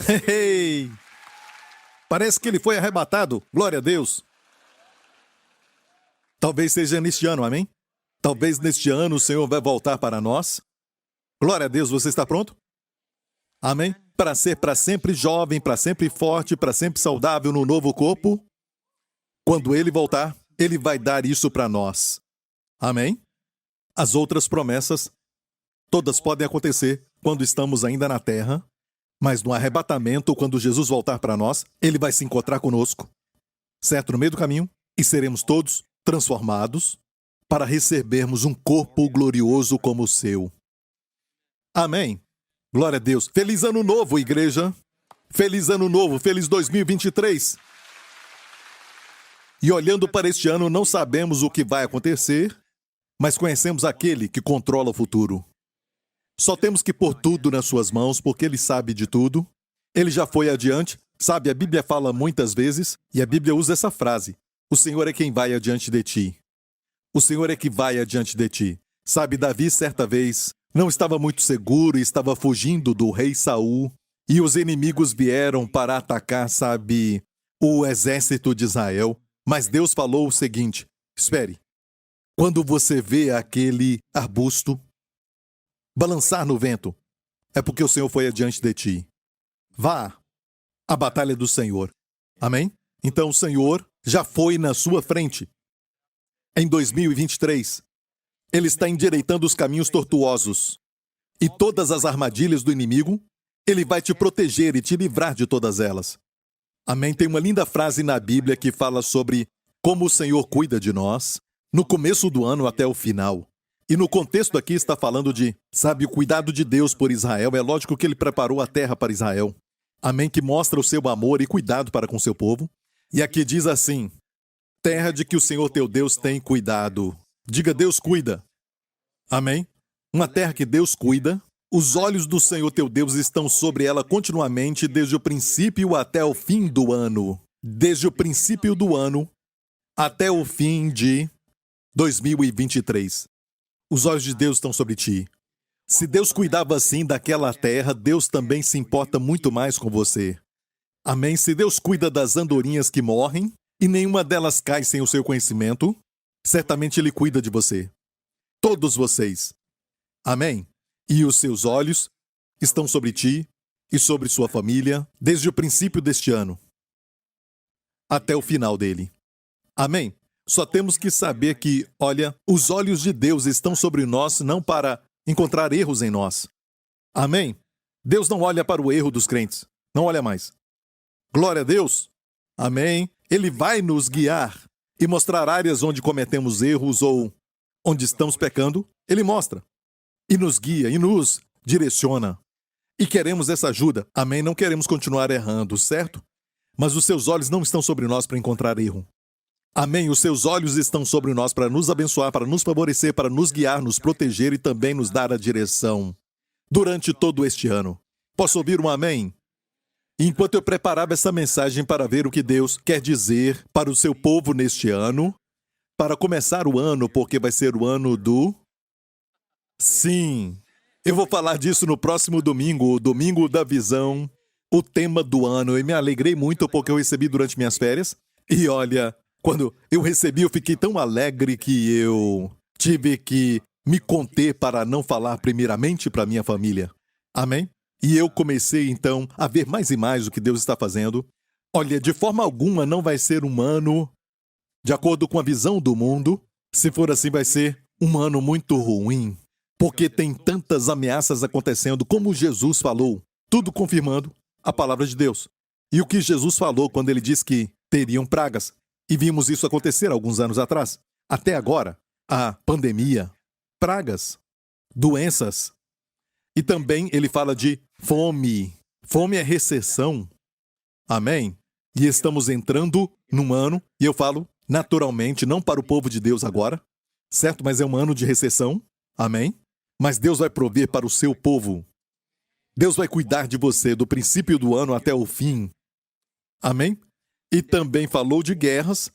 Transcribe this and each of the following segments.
Hey! Parece que ele foi arrebatado. Glória a Deus. Talvez seja neste ano, amém? Talvez neste ano o Senhor vai voltar para nós. Glória a Deus, você está pronto? Amém? Para ser para sempre jovem, para sempre forte, para sempre saudável no novo corpo. Quando ele voltar, ele vai dar isso para nós. Amém? As outras promessas, todas podem acontecer quando estamos ainda na terra, mas no arrebatamento, quando Jesus voltar para nós, ele vai se encontrar conosco, certo? No meio do caminho, e seremos todos transformados para recebermos um corpo glorioso como o seu. Amém? Glória a Deus. Feliz Ano Novo, igreja. Feliz Ano Novo, feliz 2023. E olhando para este ano, não sabemos o que vai acontecer, mas conhecemos aquele que controla o futuro. Só temos que pôr tudo nas suas mãos, porque ele sabe de tudo. Ele já foi adiante. Sabe, a Bíblia fala muitas vezes, e a Bíblia usa essa frase: o Senhor é quem vai adiante de ti. O Senhor é que vai adiante de ti. Sabe, Davi, certa vez, não estava muito seguro e estava fugindo do rei Saul, e os inimigos vieram para atacar, sabe, o exército de Israel. Mas Deus falou o seguinte: espere, quando você vê aquele arbusto balançar no vento, é porque o Senhor foi adiante de ti. Vá à batalha do Senhor. Amém? Então o Senhor já foi na sua frente. Em 2023, Ele está endireitando os caminhos tortuosos. E todas as armadilhas do inimigo, Ele vai te proteger e te livrar de todas elas. Amém? Tem uma linda frase na Bíblia que fala sobre como o Senhor cuida de nós, no começo do ano até o final. E no contexto aqui está falando de, sabe, o cuidado de Deus por Israel. É lógico que Ele preparou a terra para Israel. Amém? Que mostra o seu amor e cuidado para com o seu povo. E aqui diz assim: terra de que o Senhor teu Deus tem cuidado. Diga, Deus cuida. Amém? Uma terra que Deus cuida. Os olhos do Senhor teu Deus estão sobre ela continuamente, desde o princípio até o fim do ano. Desde o princípio do ano até o fim de 2023. Os olhos de Deus estão sobre ti. Se Deus cuidava assim daquela terra, Deus também se importa muito mais com você. Amém? Se Deus cuida das andorinhas que morrem, e nenhuma delas cai sem o seu conhecimento, certamente Ele cuida de você. Todos vocês. Amém? E os seus olhos estão sobre ti e sobre sua família, desde o princípio deste ano até o final dele. Amém? Só temos que saber que, olha, os olhos de Deus estão sobre nós não para encontrar erros em nós. Amém? Deus não olha para o erro dos crentes. Não olha mais. Glória a Deus. Amém? Ele vai nos guiar e mostrar áreas onde cometemos erros ou onde estamos pecando. Ele mostra. E nos guia, e nos direciona. E queremos essa ajuda. Amém? Não queremos continuar errando, certo? Mas os seus olhos não estão sobre nós para encontrar erro. Amém? Os seus olhos estão sobre nós para nos abençoar, para nos favorecer, para nos guiar, nos proteger e também nos dar a direção durante todo este ano. Posso ouvir um amém? Enquanto eu preparava essa mensagem para ver o que Deus quer dizer para o seu povo neste ano, para começar o ano, porque vai ser o ano do... Sim, eu vou falar disso no próximo domingo, o Domingo da Visão, o tema do ano. Eu me alegrei muito porque eu recebi durante minhas férias. E olha, quando eu recebi, eu fiquei tão alegre que eu tive que me conter para não falar primeiramente para minha família. Amém? E eu comecei, então, a ver mais e mais o que Deus está fazendo. Olha, de forma alguma não vai ser um ano de acordo com a visão do mundo. Se for assim, vai ser um ano muito ruim. Porque tem tantas ameaças acontecendo, como Jesus falou, tudo confirmando a palavra de Deus. E o que Jesus falou quando ele disse que teriam pragas. E vimos isso acontecer alguns anos atrás. Até agora, a pandemia, pragas, doenças. E também ele fala de fome. Fome é recessão. Amém? E estamos entrando num ano, e eu falo naturalmente, não para o povo de Deus agora, certo? Mas é um ano de recessão. Amém? Mas Deus vai prover para o seu povo. Deus vai cuidar de você do princípio do ano até o fim. Amém? E também falou de guerras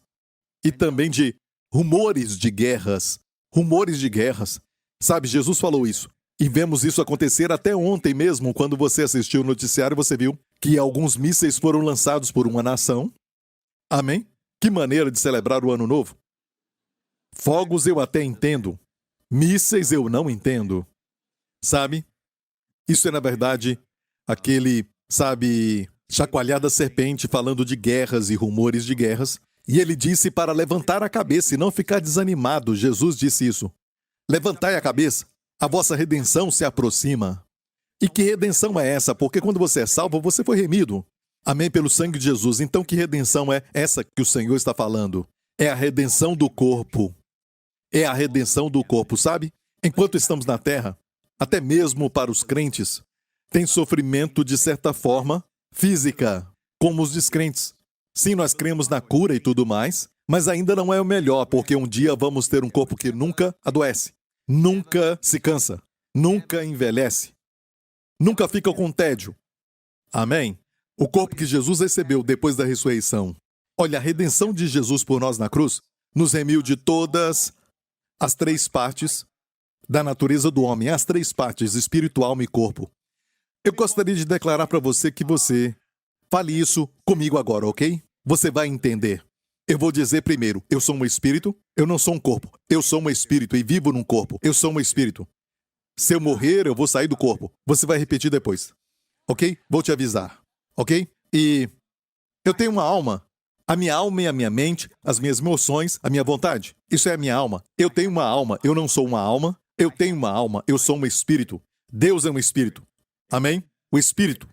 e também de rumores de guerras. Rumores de guerras. Sabe, Jesus falou isso. E vemos isso acontecer até ontem mesmo, quando você assistiu o noticiário, você viu que alguns mísseis foram lançados por uma nação. Amém? Que maneira de celebrar o Ano Novo. Fogos eu até entendo. Mísseis eu não entendo. Sabe? Isso é, na verdade, aquele, chacoalhar da serpente falando de guerras e rumores de guerras. E ele disse para levantar a cabeça e não ficar desanimado. Jesus disse isso. Levantai a cabeça, a vossa redenção se aproxima. E que redenção é essa? Porque quando você é salvo, você foi remido. Amém? Pelo sangue de Jesus. Então que redenção é essa que o Senhor está falando? É a redenção do corpo. É a redenção do corpo, sabe? Enquanto estamos na terra, até mesmo para os crentes, tem sofrimento de certa forma física, como os descrentes. Sim, nós cremos na cura e tudo mais, mas ainda não é o melhor, porque um dia vamos ter um corpo que nunca adoece, nunca se cansa, nunca envelhece, nunca fica com tédio. Amém? O corpo que Jesus recebeu depois da ressurreição. Olha, a redenção de Jesus por nós na cruz nos remiu de todas as três partes da natureza do homem, as três partes, espírito, alma e corpo. Eu gostaria de declarar para você que você fale isso comigo agora, ok? Você vai entender. Eu vou dizer primeiro, eu sou um espírito, eu não sou um corpo. Eu sou um espírito e vivo num corpo. Eu sou um espírito. Se eu morrer, eu vou sair do corpo. Você vai repetir depois. Ok? Vou te avisar. Ok? E eu tenho uma alma. A minha alma e a minha mente, as minhas emoções, a minha vontade. Isso é a minha alma. Eu tenho uma alma. Eu não sou uma alma. Eu tenho uma alma. Eu sou um espírito. Deus é um espírito. Amém? O espírito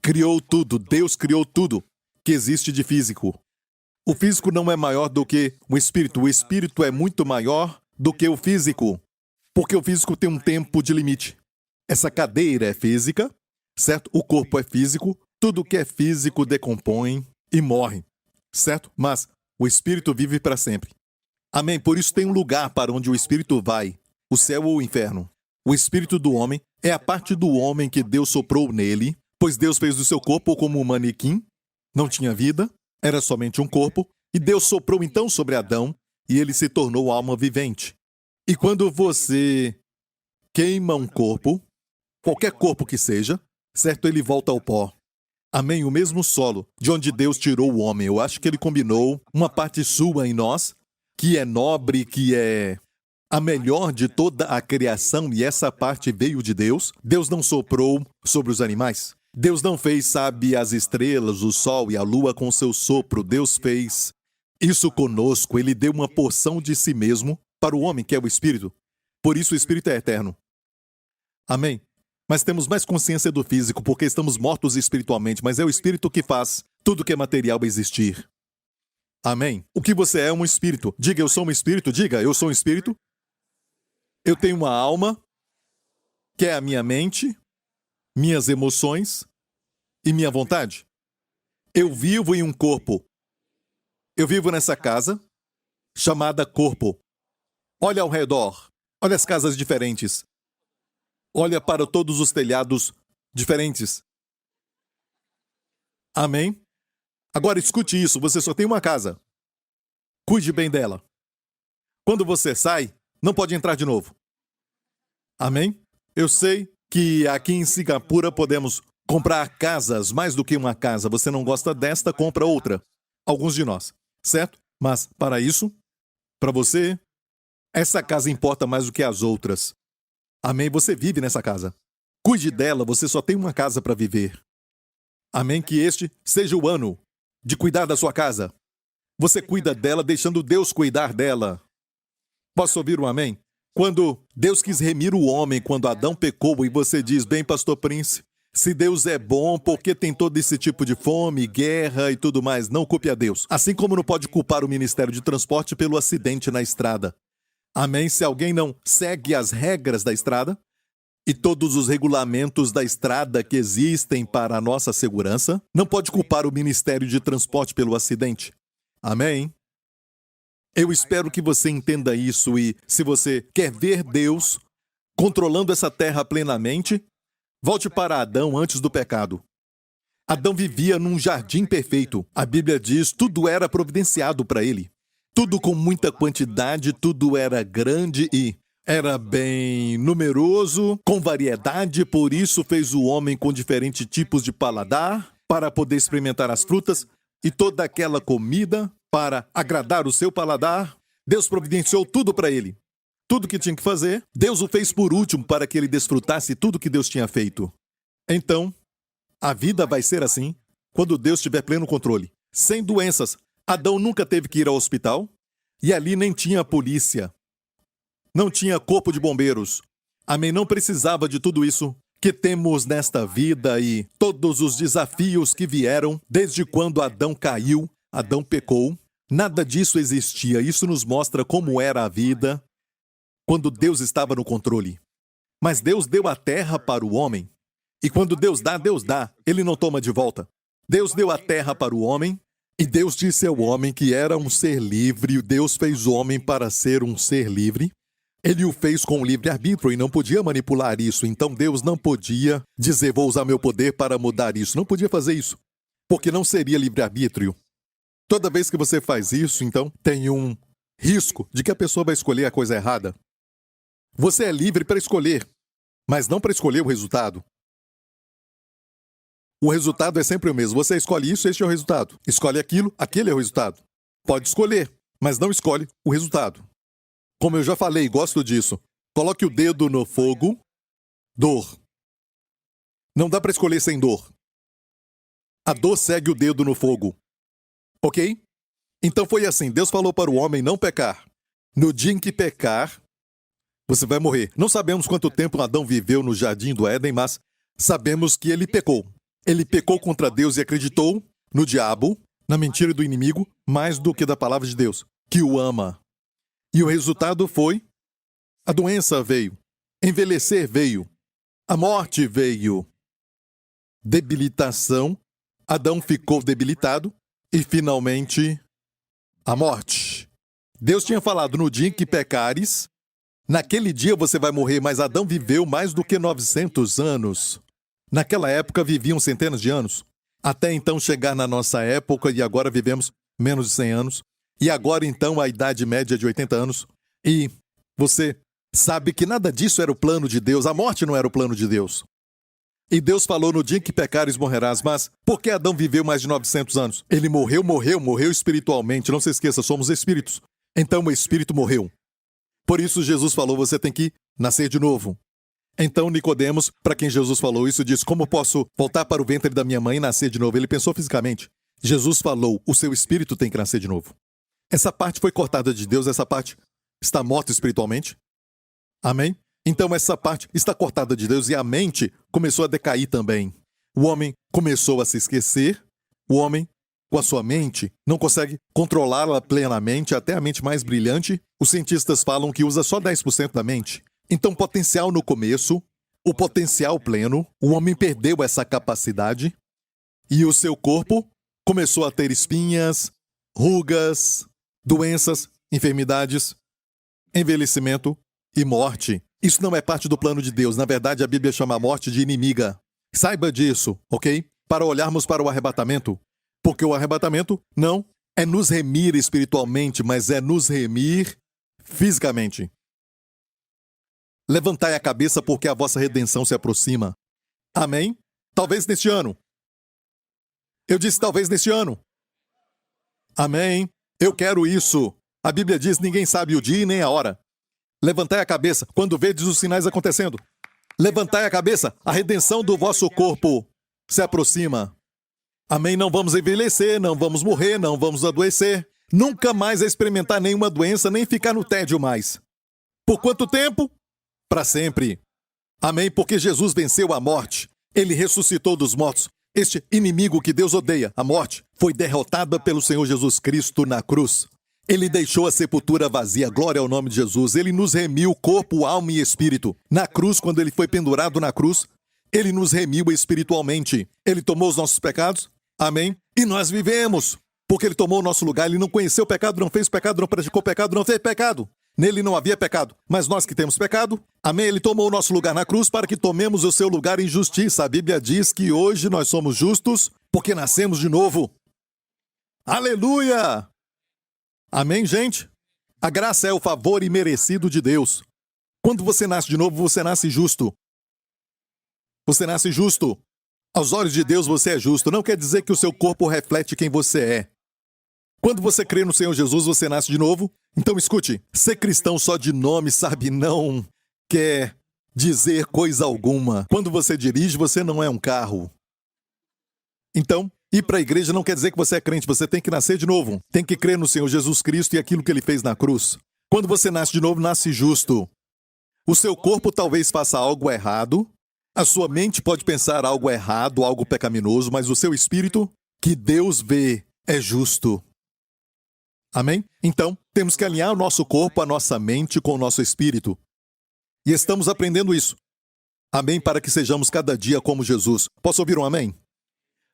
criou tudo. Deus criou tudo que existe de físico. O físico não é maior do que o espírito. O espírito é muito maior do que o físico. Porque o físico tem um tempo de limite. Essa cadeira é física, certo? O corpo é físico. Tudo que é físico decompõe e morre, certo? Mas o espírito vive para sempre. Amém? Por isso tem um lugar para onde o espírito vai, o céu ou o inferno. O espírito do homem é a parte do homem que Deus soprou nele, pois Deus fez do seu corpo como um manequim, não tinha vida, era somente um corpo, e Deus soprou então sobre Adão, e ele se tornou alma vivente. E quando você queima um corpo, qualquer corpo que seja, certo? Ele volta ao pó. Amém? O mesmo solo de onde Deus tirou o homem. Eu acho que ele combinou uma parte sua em nós, que é nobre, que é a melhor de toda a criação, e essa parte veio de Deus. Deus não soprou sobre os animais. Deus não fez, as estrelas, o sol e a lua com seu sopro. Deus fez isso conosco. Ele deu uma porção de si mesmo para o homem, que é o Espírito. Por isso o Espírito é eterno. Amém? Mas temos mais consciência do físico, porque estamos mortos espiritualmente, mas é o Espírito que faz tudo que é material existir. Amém? O que você é um espírito. Diga, eu sou um espírito. Diga, eu sou um espírito. Eu tenho uma alma, que é a minha mente, minhas emoções e minha vontade. Eu vivo em um corpo. Eu vivo nessa casa, chamada corpo. Olha ao redor. Olha as casas diferentes. Olha para todos os telhados diferentes. Amém? Agora escute isso, você só tem uma casa. Cuide bem dela. Quando você sai, não pode entrar de novo. Amém? Eu sei que aqui em Singapura podemos comprar casas, mais do que uma casa. Você não gosta desta, compra outra. Alguns de nós, certo? Mas para isso, para você, essa casa importa mais do que as outras. Amém? Você vive nessa casa. Cuide dela, você só tem uma casa para viver. Amém? Que este seja o ano de cuidar da sua casa. Você cuida dela, deixando Deus cuidar dela. Posso ouvir um amém? Quando Deus quis remir o homem, quando Adão pecou, e você diz, bem, pastor Prince, se Deus é bom, por que tem todo esse tipo de fome, guerra e tudo mais? Não culpe a Deus. Assim como não pode culpar o Ministério de Transporte pelo acidente na estrada. Amém? Se alguém não segue as regras da estrada e todos os regulamentos da estrada que existem para a nossa segurança, não pode culpar o Ministério de Transporte pelo acidente. Amém? Eu espero que você entenda isso e, se você quer ver Deus controlando essa terra plenamente, volte para Adão antes do pecado. Adão vivia num jardim perfeito. A Bíblia diz, tudo era providenciado para ele. Tudo com muita quantidade, tudo era grande e era bem numeroso, com variedade, por isso fez o homem com diferentes tipos de paladar, para poder experimentar as frutas e toda aquela comida para agradar o seu paladar. Deus providenciou tudo para ele. Tudo que tinha que fazer, Deus o fez por último para que ele desfrutasse tudo que Deus tinha feito. Então, a vida vai ser assim quando Deus tiver pleno controle. Sem doenças. Adão nunca teve que ir ao hospital e ali nem tinha polícia. Não tinha corpo de bombeiros. Amém? Não precisava de tudo isso que temos nesta vida e todos os desafios que vieram desde quando Adão caiu, Adão pecou. Nada disso existia. Isso nos mostra como era a vida quando Deus estava no controle. Mas Deus deu a terra para o homem. E quando Deus dá, Deus dá. Ele não toma de volta. Deus deu a terra para o homem. E Deus disse ao homem que era um ser livre. Deus fez o homem para ser um ser livre. Ele o fez com livre-arbítrio e não podia manipular isso. Então Deus não podia dizer, vou usar meu poder para mudar isso. Não podia fazer isso. Porque não seria livre-arbítrio. Toda vez que você faz isso, então, tem um risco de que a pessoa vai escolher a coisa errada. Você é livre para escolher, mas não para escolher o resultado. O resultado é sempre o mesmo. Você escolhe isso, este é o resultado. Escolhe aquilo, aquele é o resultado. Pode escolher, mas não escolhe o resultado. Como eu já falei, gosto disso. Coloque o dedo no fogo. Dor. Não dá para escolher sem dor. A dor segue o dedo no fogo. Ok? Então foi assim. Deus falou para o homem não pecar. No dia em que pecar, você vai morrer. Não sabemos quanto tempo Adão viveu no jardim do Éden, mas sabemos que ele pecou. Ele pecou contra Deus e acreditou no diabo, na mentira do inimigo, mais do que da palavra de Deus, que o ama. E o resultado foi: a doença veio, envelhecer veio, a morte veio, debilitação, Adão ficou debilitado e, finalmente, a morte. Deus tinha falado, no dia em que pecares, naquele dia você vai morrer, mas Adão viveu mais do que 900 anos. Naquela época viviam centenas de anos. Até então chegar na nossa época e agora vivemos menos de 100 anos. E agora então a idade média é de 80 anos. E você sabe que nada disso era o plano de Deus. A morte não era o plano de Deus. E Deus falou, no dia em que pecares morrerás. Mas por que Adão viveu mais de 900 anos? Ele morreu espiritualmente. Não se esqueça, somos espíritos. Então o espírito morreu. Por isso Jesus falou, você tem que nascer de novo. Então Nicodemos, para quem Jesus falou isso, disse, como posso voltar para o ventre da minha mãe e nascer de novo? Ele pensou fisicamente. Jesus falou, o seu espírito tem que nascer de novo. Essa parte foi cortada de Deus, essa parte está morta espiritualmente. Amém? Então essa parte está cortada de Deus e a mente começou a decair também. O homem começou a se esquecer. O homem, com a sua mente, não consegue controlá-la plenamente, até a mente mais brilhante. Os cientistas falam que usa só 10% da mente. Então, potencial no começo, o potencial pleno, o homem perdeu essa capacidade e o seu corpo começou a ter espinhas, rugas, doenças, enfermidades, envelhecimento e morte. Isso não é parte do plano de Deus. Na verdade, a Bíblia chama a morte de inimiga. Saiba disso, ok? Para olharmos para o arrebatamento. Porque o arrebatamento não é nos remir espiritualmente, mas é nos remir fisicamente. Levantai a cabeça porque a vossa redenção se aproxima. Amém? Talvez neste ano. Eu disse talvez neste ano. Amém? Eu quero isso. A Bíblia diz, ninguém sabe o dia e nem a hora. Levantai a cabeça quando vedes os sinais acontecendo. Levantai a cabeça, a redenção do vosso corpo se aproxima. Amém? Não vamos envelhecer, não vamos morrer, não vamos adoecer. Nunca mais experimentar nenhuma doença, nem ficar no tédio mais. Por quanto tempo? Para sempre. Amém? Porque Jesus venceu a morte. Ele ressuscitou dos mortos. Este inimigo que Deus odeia, a morte, foi derrotada pelo Senhor Jesus Cristo na cruz. Ele deixou a sepultura vazia. Glória ao nome de Jesus. Ele nos remiu corpo, alma e espírito. Na cruz, quando ele foi pendurado na cruz, ele nos remiu espiritualmente. Ele tomou os nossos pecados. Amém? E nós vivemos. Porque ele tomou o nosso lugar. Ele não conheceu o pecado, não fez pecado, não praticou pecado, não fez pecado. Nele não havia pecado, mas nós que temos pecado, amém? Ele tomou o nosso lugar na cruz para que tomemos o seu lugar em justiça. A Bíblia diz que hoje nós somos justos porque nascemos de novo. Aleluia! Amém, gente? A graça é o favor imerecido de Deus. Quando você nasce de novo, você nasce justo. Você nasce justo. Aos olhos de Deus, você é justo. Não quer dizer que o seu corpo reflete quem você é. Quando você crê no Senhor Jesus, você nasce de novo. Então escute, ser cristão só de nome, sabe, não quer dizer coisa alguma. Quando você dirige, você não é um carro. Então, ir para a igreja não quer dizer que você é crente, você tem que nascer de novo. Tem que crer no Senhor Jesus Cristo e aquilo que Ele fez na cruz. Quando você nasce de novo, nasce justo. O seu corpo talvez faça algo errado, a sua mente pode pensar algo errado, algo pecaminoso, mas o seu espírito, que Deus vê, é justo. Amém? Então, temos que alinhar o nosso corpo, a nossa mente com o nosso espírito. E estamos aprendendo isso. Amém? Para que sejamos cada dia como Jesus. Posso ouvir um amém?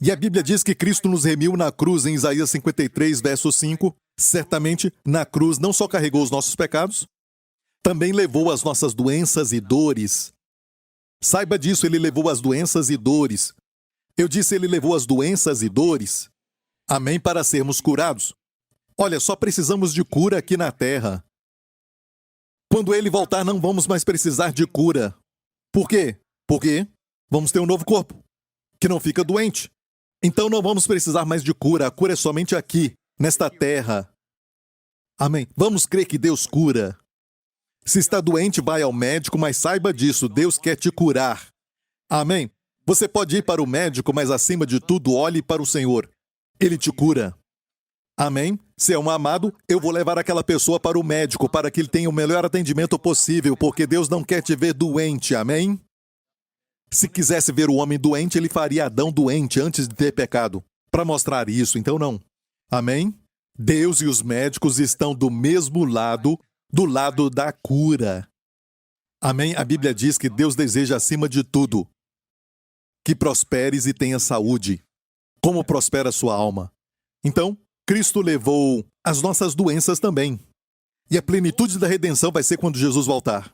E a Bíblia diz que Cristo nos remiu na cruz, em Isaías 53, verso 5. Certamente, na cruz não só carregou os nossos pecados, também levou as nossas doenças e dores. Saiba disso, Ele levou as doenças e dores. Eu disse, Ele levou as doenças e dores. Amém? Para sermos curados. Olha, só precisamos de cura aqui na terra. Quando Ele voltar, não vamos mais precisar de cura. Por quê? Porque vamos ter um novo corpo, que não fica doente. Então não vamos precisar mais de cura. A cura é somente aqui, nesta terra. Amém? Vamos crer que Deus cura. Se está doente, vai ao médico, mas saiba disso, Deus quer te curar. Amém? Você pode ir para o médico, mas acima de tudo, olhe para o Senhor. Ele te cura. Amém? Se é um amado, eu vou levar aquela pessoa para o médico, para que ele tenha o melhor atendimento possível, porque Deus não quer te ver doente. Amém? Se quisesse ver o homem doente, ele faria Adão doente antes de ter pecado. Para mostrar isso, então não. Amém? Deus e os médicos estão do mesmo lado, do lado da cura. Amém? A Bíblia diz que Deus deseja, acima de tudo, que prosperes e tenha saúde. Como prospera a sua alma? Então, Cristo levou as nossas doenças também. E a plenitude da redenção vai ser quando Jesus voltar,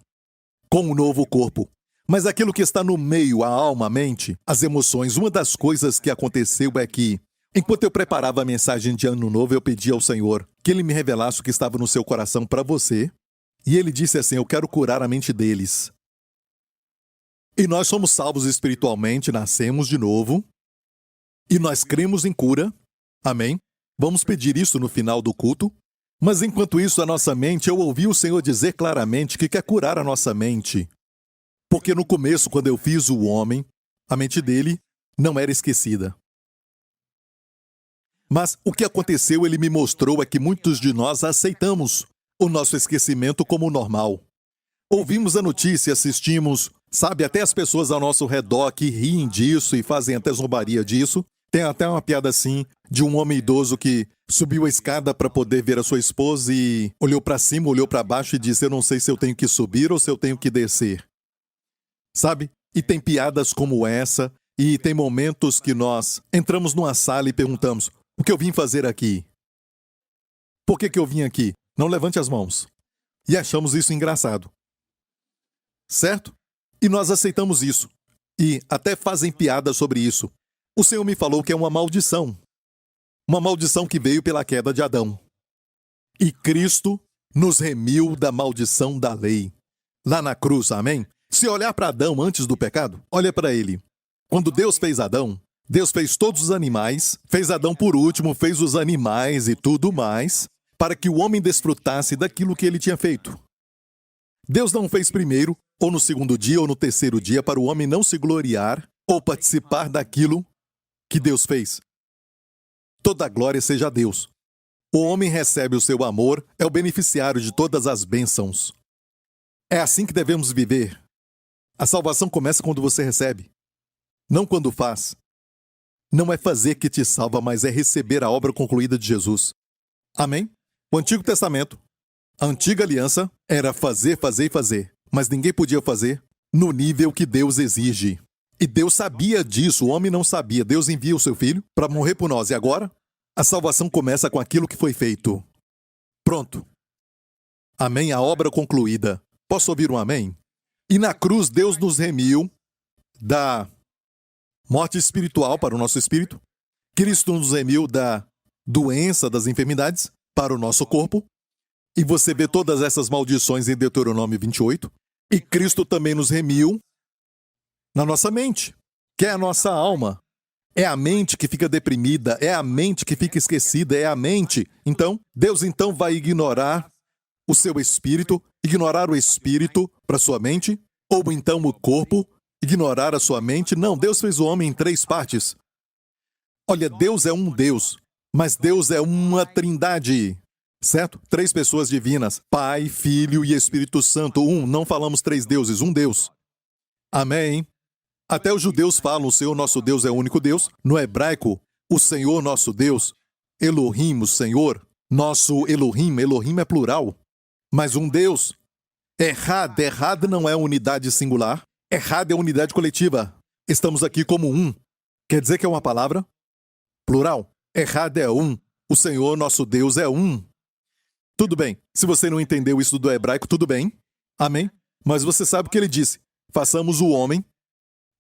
com um novo corpo. Mas aquilo que está no meio, a alma, a mente, as emoções, uma das coisas que aconteceu é que, enquanto eu preparava a mensagem de Ano Novo, eu pedi ao Senhor que Ele me revelasse o que estava no seu coração para você. E Ele disse assim, eu quero curar a mente deles. E nós somos salvos espiritualmente, nascemos de novo. E nós cremos em cura. Amém? Vamos pedir isso no final do culto. Mas enquanto isso, a nossa mente, eu ouvi o Senhor dizer claramente que quer curar a nossa mente. Porque no começo, quando eu fiz o homem, a mente dele não era esquecida. Mas o que aconteceu, ele me mostrou, é que muitos de nós aceitamos o nosso esquecimento como normal. Ouvimos a notícia, assistimos, sabe, até as pessoas ao nosso redor que riem disso e fazem até zombaria disso. Tem até uma piada assim, de um homem idoso que subiu a escada para poder ver a sua esposa e olhou para cima, olhou para baixo e disse, eu não sei se eu tenho que subir ou se eu tenho que descer. Sabe? E tem piadas como essa, e tem momentos que nós entramos numa sala e perguntamos, o que eu vim fazer aqui? Por que eu vim aqui? Não levante as mãos. E achamos isso engraçado. Certo? E nós aceitamos isso. E até fazem piada sobre isso. O Senhor me falou que é uma maldição. Uma maldição que veio pela queda de Adão. E Cristo nos remiu da maldição da lei. Lá na cruz, amém? Se olhar para Adão antes do pecado, olha para ele. Quando Deus fez Adão, Deus fez todos os animais, fez Adão por último, fez os animais e tudo mais, para que o homem desfrutasse daquilo que ele tinha feito. Deus não fez primeiro, ou no segundo dia, ou no terceiro dia, para o homem não se gloriar ou participar daquilo que Deus fez. Toda a glória seja a Deus. O homem recebe o seu amor, é o beneficiário de todas as bênçãos. É assim que devemos viver. A salvação começa quando você recebe, não quando faz. Não é fazer que te salva, mas é receber a obra concluída de Jesus. Amém? O Antigo Testamento, a antiga aliança, era fazer, fazer e fazer. Mas ninguém podia fazer no nível que Deus exige. E Deus sabia disso, o homem não sabia. Deus envia o seu filho para morrer por nós. E agora, a salvação começa com aquilo que foi feito. Pronto. Amém? A obra concluída. Posso ouvir um amém? E na cruz, Deus nos remiu da morte espiritual para o nosso espírito. Cristo nos remiu da doença, das enfermidades, para o nosso corpo. E você vê todas essas maldições em Deuteronômio 28. E Cristo também nos remiu na nossa mente, que é a nossa alma. É a mente que fica deprimida, é a mente que fica esquecida, é a mente. Então, Deus então vai ignorar o seu espírito, ignorar o espírito para sua mente, ou então o corpo, ignorar a sua mente. Não, Deus fez o homem em 3 partes. Olha, Deus é um Deus, mas Deus é uma trindade, certo? 3 pessoas divinas, Pai, Filho e Espírito Santo. Não falamos 3 deuses, um Deus. Amém? Até os judeus falam, o Senhor nosso Deus é o único Deus. No hebraico, o Senhor nosso Deus, Elohim, o Senhor, nosso Elohim, Elohim é plural, mas um Deus. Errad não é unidade singular, errad é unidade coletiva. Estamos aqui como um. Quer dizer que é uma palavra plural. Errad é um, o Senhor nosso Deus é um. Tudo bem, se você não entendeu isso do hebraico, tudo bem, amém? Mas você sabe o que ele disse, façamos o homem.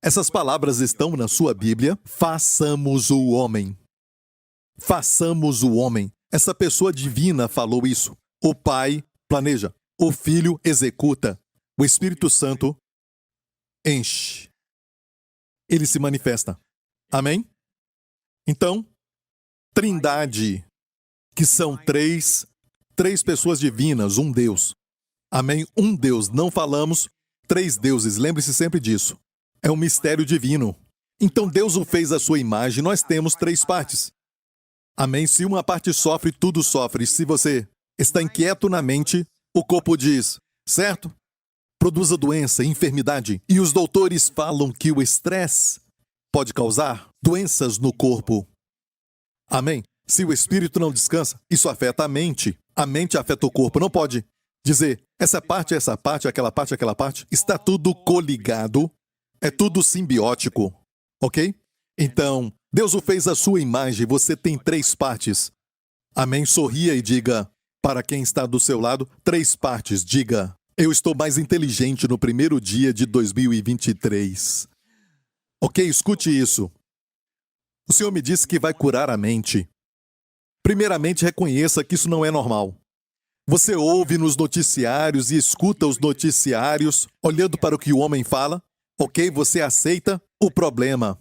Essas palavras estão na sua Bíblia. Façamos o homem. Façamos o homem. Essa pessoa divina falou isso. O Pai planeja. O Filho executa. O Espírito Santo enche. Ele se manifesta. Amém? Então, trindade, que são três pessoas divinas, um Deus. Amém? Um Deus. Não falamos 3 deuses. Lembre-se sempre disso. É um mistério divino. Então Deus o fez à sua imagem. Nós temos 3 partes. Amém? Se uma parte sofre, tudo sofre. Se você está inquieto na mente, o corpo diz, certo? Produz a doença, enfermidade. E os doutores falam que o estresse pode causar doenças no corpo. Amém? Se o espírito não descansa, isso afeta a mente. A mente afeta o corpo. Não pode dizer, essa parte, aquela parte. Está tudo coligado. É tudo simbiótico, ok? Então, Deus o fez à sua imagem, você tem 3 partes. Amém? Sorria e diga, para quem está do seu lado, 3 partes. Diga, eu estou mais inteligente no primeiro dia de 2023. Ok? Escute isso. O Senhor me disse que vai curar a mente. Primeiramente, reconheça que isso não é normal. Você ouve nos noticiários e escuta os noticiários, olhando para o que o homem fala. Ok, você aceita o problema.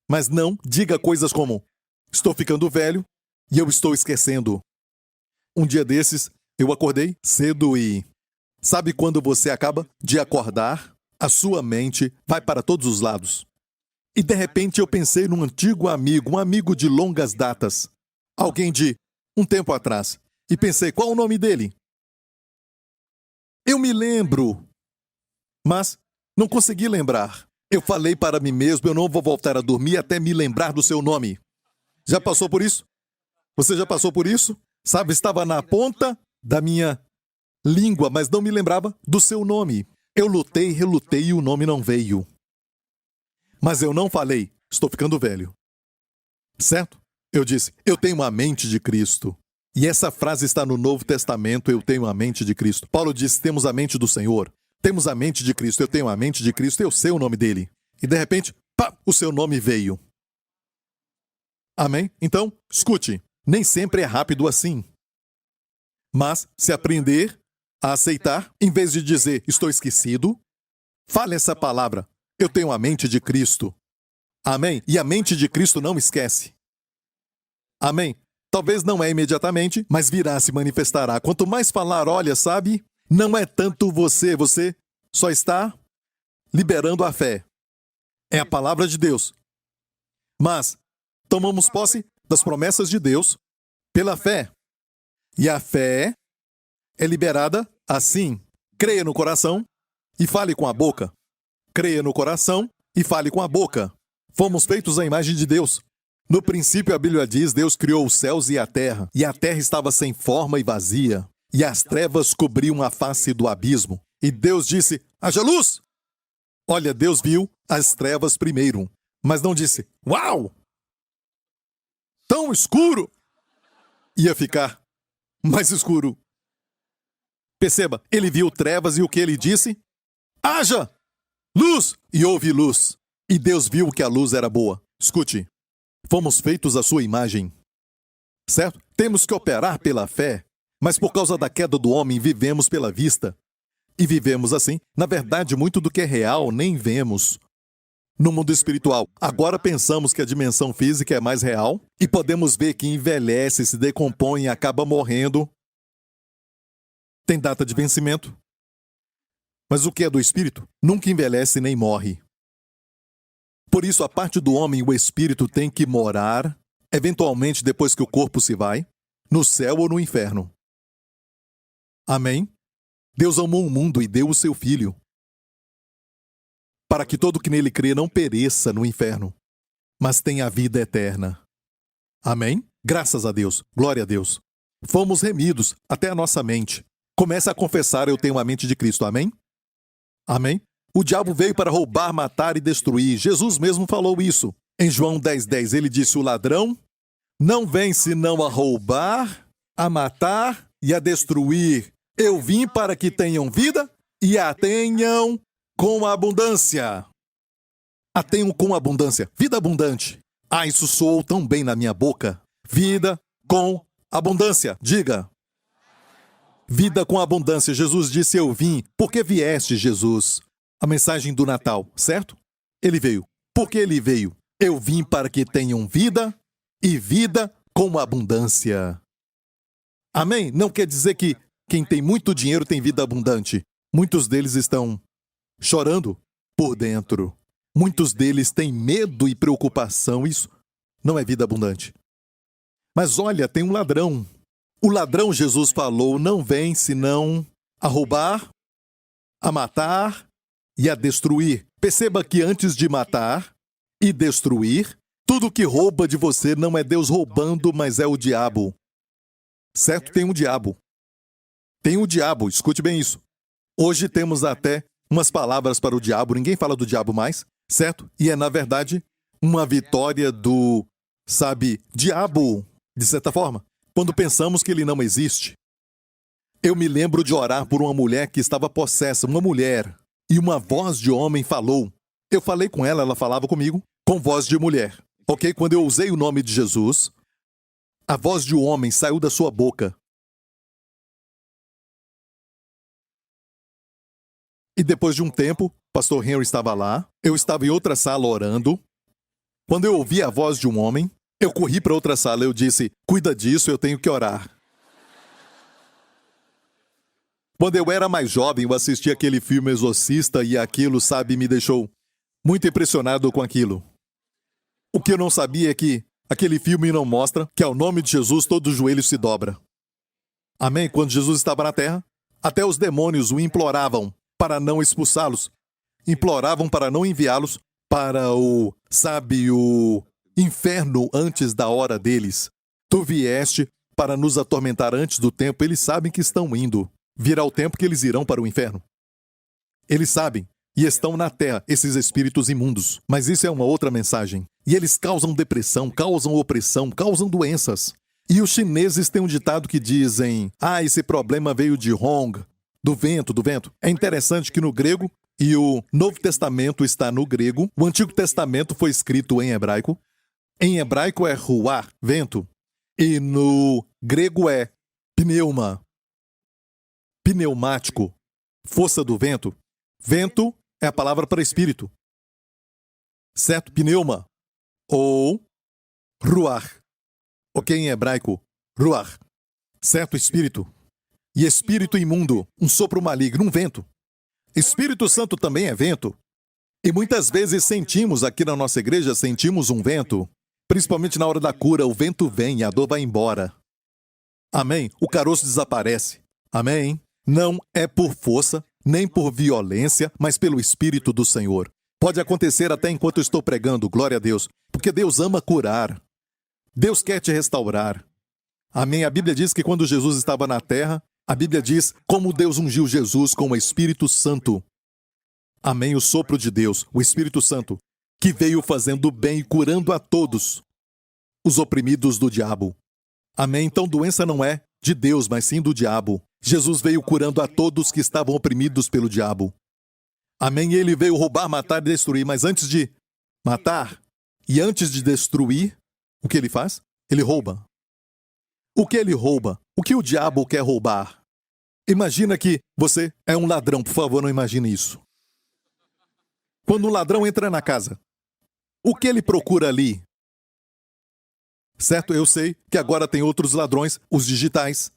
Mas não diga coisas como, estou ficando velho e eu estou esquecendo. Um dia desses, eu acordei cedo e... Sabe quando você acaba de acordar? A sua mente vai para todos os lados. E de repente eu pensei num antigo amigo, um amigo de longas datas. Alguém de um tempo atrás. E pensei, qual o nome dele? Eu me lembro. Mas... não consegui lembrar. Eu falei para mim mesmo, eu não vou voltar a dormir até me lembrar do seu nome. Já passou por isso? Você já passou por isso? Sabe, estava na ponta da minha língua, mas não me lembrava do seu nome. Eu lutei, relutei e o nome não veio. Mas eu não falei, estou ficando velho. Certo? Eu disse, eu tenho a mente de Cristo. E essa frase está no Novo Testamento, eu tenho a mente de Cristo. Paulo diz, temos a mente do Senhor. Temos a mente de Cristo, eu tenho a mente de Cristo, eu sei o nome dele. E de repente, pá, o seu nome veio. Amém? Então, escute, nem sempre é rápido assim. Mas, se aprender a aceitar, em vez de dizer, estou esquecido, fale essa palavra, eu tenho a mente de Cristo. Amém? E a mente de Cristo não esquece. Amém? Talvez não é imediatamente, mas virá, se manifestará. Quanto mais falar, olha, sabe... não é tanto você só está liberando a fé. É a palavra de Deus. Mas tomamos posse das promessas de Deus pela fé. E a fé é liberada assim. Creia no coração e fale com a boca. Creia no coração e fale com a boca. Fomos feitos à imagem de Deus. No princípio, a Bíblia diz, Deus criou os céus e a terra estava sem forma e vazia. E as trevas cobriam a face do abismo. E Deus disse, haja luz! Olha, Deus viu as trevas primeiro, mas não disse, uau! Tão escuro! Ia ficar mais escuro. Perceba, ele viu trevas e o que ele disse? Haja luz! E houve luz. E Deus viu que a luz era boa. Escute, fomos feitos à sua imagem. Certo? Temos que operar pela fé. Mas por causa da queda do homem, vivemos pela vista. e vivemos assim. Na verdade, muito do que é real nem vemos no mundo espiritual. Agora pensamos que a dimensão física é mais real e podemos ver que envelhece, se decompõe e acaba morrendo. Tem data de vencimento. Mas o que é do espírito? Nunca envelhece nem morre. Por isso, a parte do homem, o espírito, tem que morar, eventualmente depois que o corpo se vai, no céu ou no inferno. Amém? Deus amou o mundo e deu o seu Filho, para que todo que nele crê não pereça no inferno, mas tenha a vida eterna. Amém? Graças a Deus. Glória a Deus. Fomos remidos até a nossa mente. Comece a confessar: eu tenho a mente de Cristo. Amém? Amém? O diabo veio para roubar, matar e destruir. Jesus mesmo falou isso. Em João 10:10, ele disse: o ladrão não vem senão a roubar, a matar e a destruir. Eu vim para que tenham vida e a tenham com abundância. A tenham com abundância. Vida abundante. Ah, isso soou tão bem na minha boca. Vida com abundância. Diga. Vida com abundância. Jesus disse: eu vim. Por que vieste, Jesus? A mensagem do Natal, certo? Ele veio. Por que ele veio? Eu vim para que tenham vida e vida com abundância. Amém? Não quer dizer que quem tem muito dinheiro tem vida abundante. Muitos deles estão chorando por dentro. Muitos deles têm medo e preocupação. Isso não é vida abundante. Mas olha, tem um ladrão. O ladrão, Jesus falou, não vem senão a roubar, a matar e a destruir. Perceba que antes de matar e destruir, tudo que rouba de você não é Deus roubando, mas é o diabo. Certo? Tem um diabo. Tem um diabo, escute bem isso. Hoje temos até umas palavras para o diabo, ninguém fala do diabo mais, certo? E é, na verdade, uma vitória do, diabo, de certa forma, quando pensamos que ele não existe. Eu me lembro de orar por uma mulher que estava possessa, uma mulher, e uma voz de homem falou. Eu falei com ela, ela falava comigo, com voz de mulher. Ok? Quando eu usei o nome de Jesus, a voz de um homem saiu da sua boca. E depois de um tempo, pastor Henry estava lá, eu estava em outra sala orando. Quando eu ouvi a voz de um homem, eu corri para outra sala, eu disse: cuida disso, eu tenho que orar. Quando eu era mais jovem, eu assisti aquele filme Exorcista e aquilo, me deixou muito impressionado com aquilo. O que eu não sabia é que aquele filme não mostra que ao nome de Jesus todo joelho se dobra. Amém? Quando Jesus estava na terra, até os demônios o imploravam para não expulsá-los. Imploravam para não enviá-los para o inferno antes da hora deles. Tu vieste para nos atormentar antes do tempo. Eles sabem que estão indo. Virá o tempo que eles irão para o inferno. Eles sabem e estão na terra, esses espíritos imundos. Mas isso é uma outra mensagem. E eles causam depressão, causam opressão, causam doenças. E os chineses têm um ditado que dizem: esse problema veio de Hong, do vento. É interessante que no grego, e o Novo Testamento está no grego, o Antigo Testamento foi escrito em hebraico. Em hebraico é ruá, vento. E no grego é pneuma, pneumático, força do vento. Vento é a palavra para espírito. Certo? Pneuma. Ou ruach. Ok, em hebraico, ruach. Certo? Espírito. E espírito imundo, um sopro maligno, um vento. Espírito Santo também é vento. E muitas vezes sentimos, aqui na nossa igreja, sentimos um vento. Principalmente na hora da cura, o vento vem e a dor vai embora. Amém? O caroço desaparece. Amém? Não é por força, nem por violência, mas pelo Espírito do Senhor. Pode acontecer até enquanto eu estou pregando, glória a Deus. Porque Deus ama curar. Deus quer te restaurar. Amém? A Bíblia diz que quando Jesus estava na terra, a Bíblia diz como Deus ungiu Jesus com o Espírito Santo. Amém? O sopro de Deus, o Espírito Santo, que veio fazendo bem e curando a todos os oprimidos do diabo. Amém? Então doença não é de Deus, mas sim do diabo. Jesus veio curando a todos que estavam oprimidos pelo diabo. Amém? Ele veio roubar, matar e destruir, mas antes de matar e antes de destruir, o que ele faz? Ele rouba. O que ele rouba? O que o diabo quer roubar? Imagina que você é um ladrão, por favor, não imagine isso. Quando um ladrão entra na casa, o que ele procura ali? Certo, eu sei que agora tem outros ladrões, os digitais.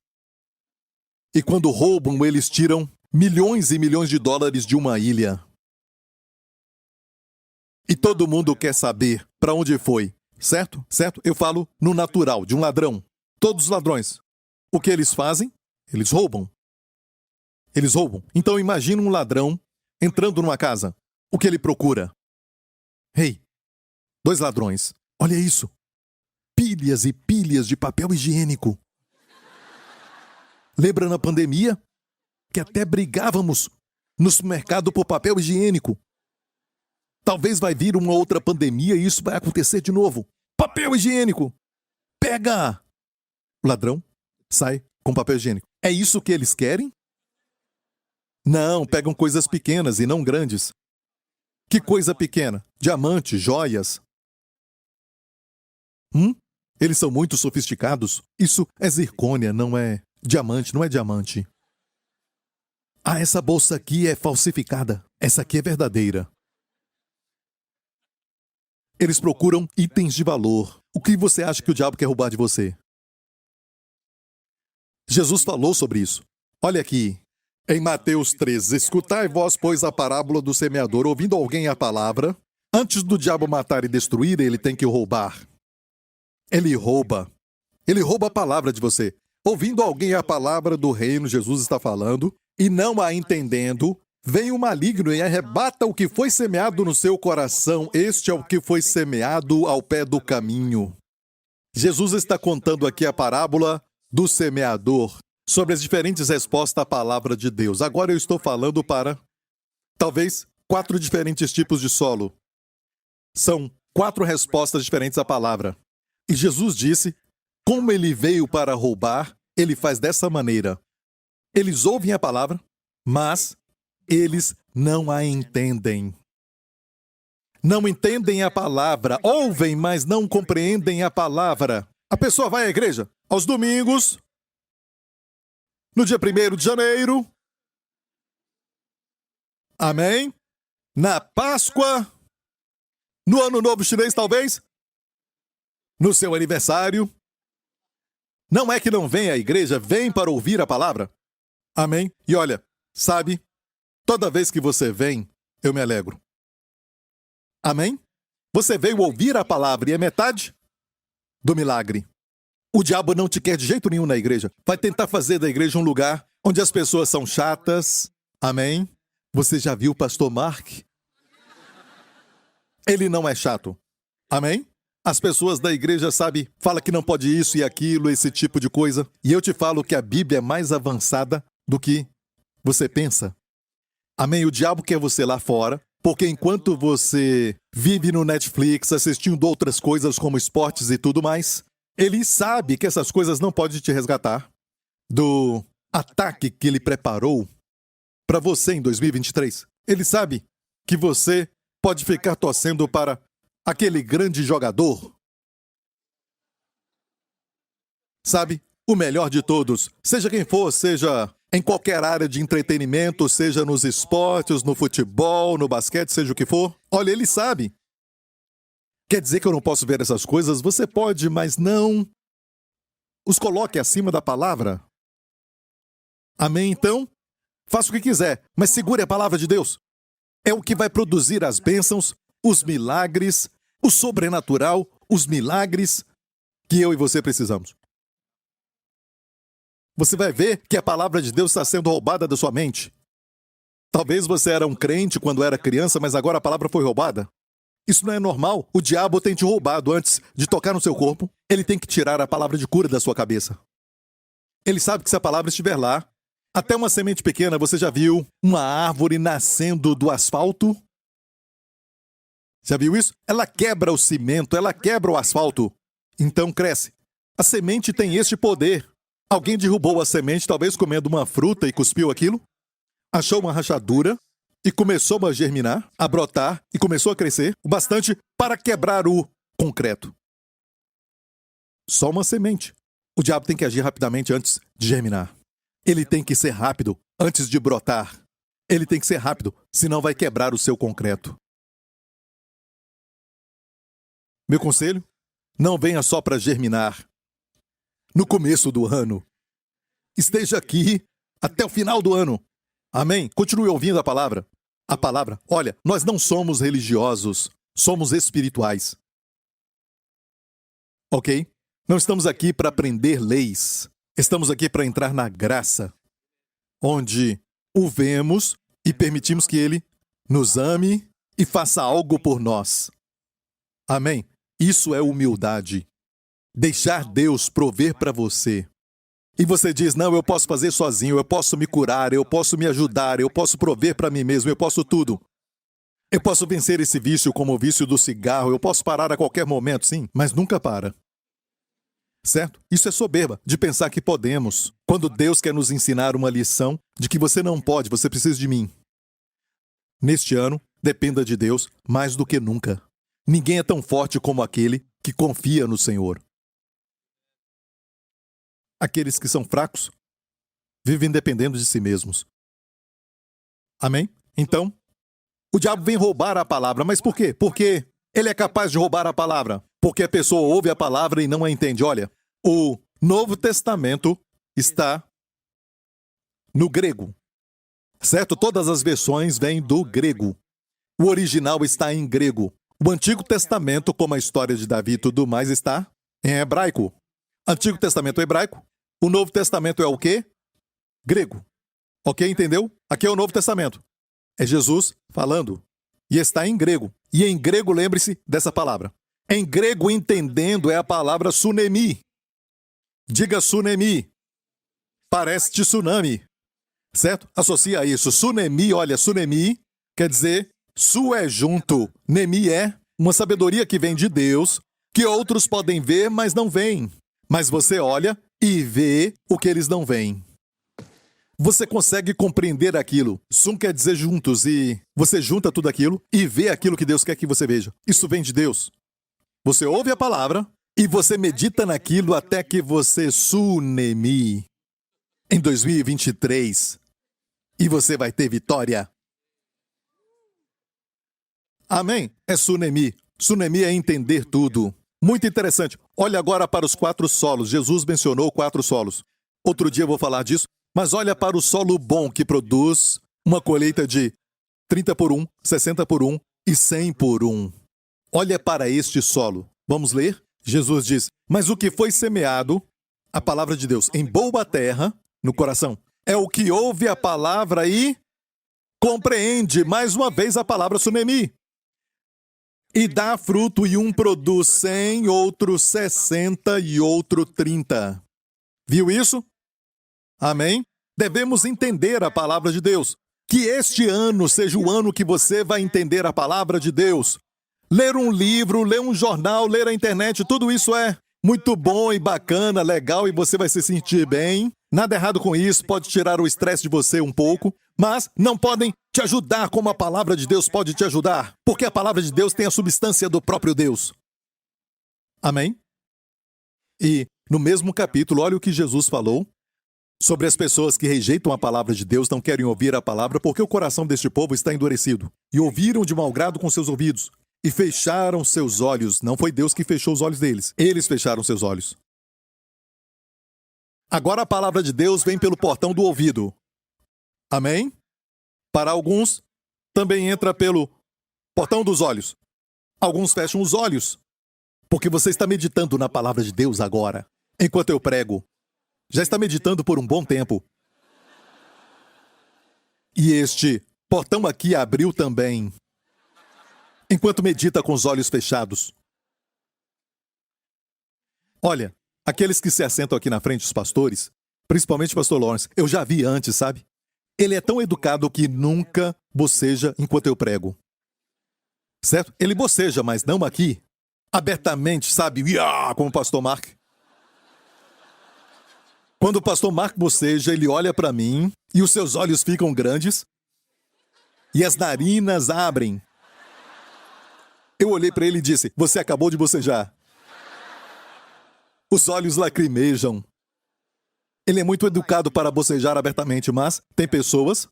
E quando roubam, eles tiram milhões e milhões de dólares de uma ilha. E todo mundo quer saber para onde foi, certo? Certo? Eu falo no natural, de um ladrão. Todos os ladrões. O que eles fazem? Eles roubam. Eles roubam. Então imagina um ladrão entrando numa casa. O que ele procura? Hey, 2 ladrões. Olha isso. Pilhas e pilhas de papel higiênico. Lembra na pandemia? Que até brigávamos no supermercado por papel higiênico. Talvez vai vir uma outra pandemia e isso vai acontecer de novo. Papel higiênico! Pega! O ladrão sai com papel higiênico. É isso que eles querem? Não, pegam coisas pequenas e não grandes. Que coisa pequena? Diamante, joias. Eles são muito sofisticados. Isso é zircônia, não é diamante, não é diamante. Ah, essa bolsa aqui é falsificada. Essa aqui é verdadeira. Eles procuram itens de valor. O que você acha que o diabo quer roubar de você? Jesus falou sobre isso. Olha aqui. Em Mateus 13, escutai vós, pois, a parábola do semeador. Ouvindo alguém a palavra, antes do diabo matar e destruir, ele tem que roubar. Ele rouba. Ele rouba a palavra de você. Ouvindo alguém a palavra do reino, Jesus está falando, e não a entendendo, vem o maligno e arrebata o que foi semeado no seu coração. Este é o que foi semeado ao pé do caminho. Jesus está contando aqui a parábola do semeador, sobre as diferentes respostas à palavra de Deus. Agora eu estou falando para, talvez, 4 diferentes tipos de solo. São 4 respostas diferentes à palavra. E Jesus disse, como ele veio para roubar, ele faz dessa maneira. Eles ouvem a palavra, mas eles não a entendem. Não entendem a palavra, ouvem, mas não compreendem a palavra. A pessoa vai à igreja aos domingos, no dia 1º de janeiro. Amém? Na Páscoa. No Ano Novo Chinês, talvez. No seu aniversário. Não é que não vem à igreja, vem para ouvir a palavra. Amém? E olha, sabe, toda vez que você vem, eu me alegro. Amém? Você veio ouvir a palavra e é metade do milagre. O diabo não te quer de jeito nenhum na igreja. Vai tentar fazer da igreja um lugar onde as pessoas são chatas. Amém? Você já viu o pastor Mark? Ele não é chato. Amém? As pessoas da igreja, sabe, fala que não pode isso e aquilo, esse tipo de coisa. E eu te falo que a Bíblia é mais avançada do que você pensa. Amém? O diabo quer você lá fora, porque enquanto você vive no Netflix assistindo outras coisas como esportes e tudo mais, ele sabe que essas coisas não podem te resgatar do ataque que ele preparou para você em 2023. Ele sabe que você pode ficar torcendo para aquele grande jogador. Sabe, o melhor de todos, seja quem for, seja em qualquer área de entretenimento, seja nos esportes, no futebol, no basquete, seja o que for. Olha, ele sabe. Quer dizer que eu não posso ver essas coisas? Você pode, mas não os coloque acima da palavra. Amém? Então, faça o que quiser, mas segure a palavra de Deus. É o que vai produzir as bênçãos, os milagres, o sobrenatural, os milagres que eu e você precisamos. Você vai ver que a palavra de Deus está sendo roubada da sua mente. Talvez você era um crente quando era criança, mas agora a palavra foi roubada. Isso não é normal. O diabo tem te roubado antes de tocar no seu corpo. Ele tem que tirar a palavra de cura da sua cabeça. Ele sabe que se a palavra estiver lá, até uma semente pequena, você já viu uma árvore nascendo do asfalto? Já viu isso? Ela quebra o cimento, ela quebra o asfalto. Então cresce. A semente tem este poder. Alguém derrubou a semente, talvez comendo uma fruta e cuspiu aquilo, achou uma rachadura e começou a germinar, a brotar e começou a crescer o bastante para quebrar o concreto. Só uma semente. O diabo tem que agir rapidamente antes de germinar. Ele tem que ser rápido antes de brotar. Ele tem que ser rápido, senão vai quebrar o seu concreto. Meu conselho? Não venha só para germinar no começo do ano. Esteja aqui até o final do ano. Amém? Continue ouvindo a palavra. A palavra, olha, nós não somos religiosos, somos espirituais. Ok? Não estamos aqui para aprender leis. Estamos aqui para entrar na graça, onde o vemos e permitimos que Ele nos ame e faça algo por nós. Amém? Isso é humildade. Deixar Deus prover para você. E você diz, não, eu posso fazer sozinho, eu posso me curar, eu posso me ajudar, eu posso prover para mim mesmo, eu posso tudo. Eu posso vencer esse vício como o vício do cigarro, eu posso parar a qualquer momento, sim, mas nunca para. Certo? Isso é soberba, de pensar que podemos. Quando Deus quer nos ensinar uma lição de que você não pode, você precisa de mim. Neste ano, dependa de Deus mais do que nunca. Ninguém é tão forte como aquele que confia no Senhor. Aqueles que são fracos vivem dependendo de si mesmos. Amém? Então, o diabo vem roubar a palavra. Mas por quê? Porque ele é capaz de roubar a palavra. Porque a pessoa ouve a palavra e não a entende. Olha, o Novo Testamento está no grego. Certo? Todas as versões vêm do grego. O original está em grego. O Antigo Testamento, como a história de Davi e tudo mais, está em hebraico. Antigo Testamento é hebraico. O Novo Testamento é o quê? Grego. Ok? Entendeu? Aqui é o Novo Testamento. É Jesus falando. E está em grego. E em grego, lembre-se dessa palavra. Em grego, entendendo, é a palavra sunemi. Diga sunemi. Parece tsunami. Certo? Associa isso. Sunemi, olha, sunemi quer dizer su é junto. Nemi é uma sabedoria que vem de Deus, que outros podem ver, mas não veem. Mas você olha e vê o que eles não veem. Você consegue compreender aquilo. Sum quer dizer juntos, e você junta tudo aquilo e vê aquilo que Deus quer que você veja. Isso vem de Deus. Você ouve a palavra e você medita naquilo até que você sunemi em 2023. E você vai ter vitória. Amém? É sunemi. Sunemi é entender tudo. Muito interessante. Olha agora para os 4 solos. Jesus mencionou 4 solos. Outro dia eu vou falar disso. Mas olha para o solo bom que produz uma colheita de 30 por 1, 60 por 1 e 100 por 1. Olha para este solo. Vamos ler? Jesus diz, mas o que foi semeado, a palavra de Deus, em boa terra, no coração, é o que ouve a palavra e compreende, mais uma vez, a palavra sunemi. E dá fruto, e um produz 100, outro 60 e outro 30. Viu isso? Amém? Devemos entender a palavra de Deus. Que este ano seja o ano que você vai entender a palavra de Deus. Ler um livro, ler um jornal, ler a internet, tudo isso é muito bom e bacana, legal, e você vai se sentir bem. Nada errado com isso, pode tirar o estresse de você um pouco, mas não podem te ajudar como a palavra de Deus pode te ajudar, porque a palavra de Deus tem a substância do próprio Deus. Amém? E no mesmo capítulo, olha o que Jesus falou sobre as pessoas que rejeitam a palavra de Deus, não querem ouvir a palavra, porque o coração deste povo está endurecido. E ouviram de mau grado com seus ouvidos, e fecharam seus olhos. Não foi Deus que fechou os olhos deles, eles fecharam seus olhos. Agora a palavra de Deus vem pelo portão do ouvido. Amém? Para alguns, também entra pelo portão dos olhos. Alguns fecham os olhos, porque você está meditando na palavra de Deus agora, enquanto eu prego. Já está meditando por um bom tempo. E este portão aqui abriu também, enquanto medita com os olhos fechados. Olha, aqueles que se assentam aqui na frente, os pastores, principalmente o pastor Lawrence, eu já vi antes, sabe? Ele é tão educado que nunca boceja enquanto eu prego. Certo? Ele boceja, mas não aqui. Abertamente, sabe? Como o pastor Mark. Quando o pastor Mark boceja, ele olha para mim e os seus olhos ficam grandes e as narinas abrem. Eu olhei para ele e disse, você acabou de bocejar. Os olhos lacrimejam. Ele é muito educado para bocejar abertamente, mas tem pessoas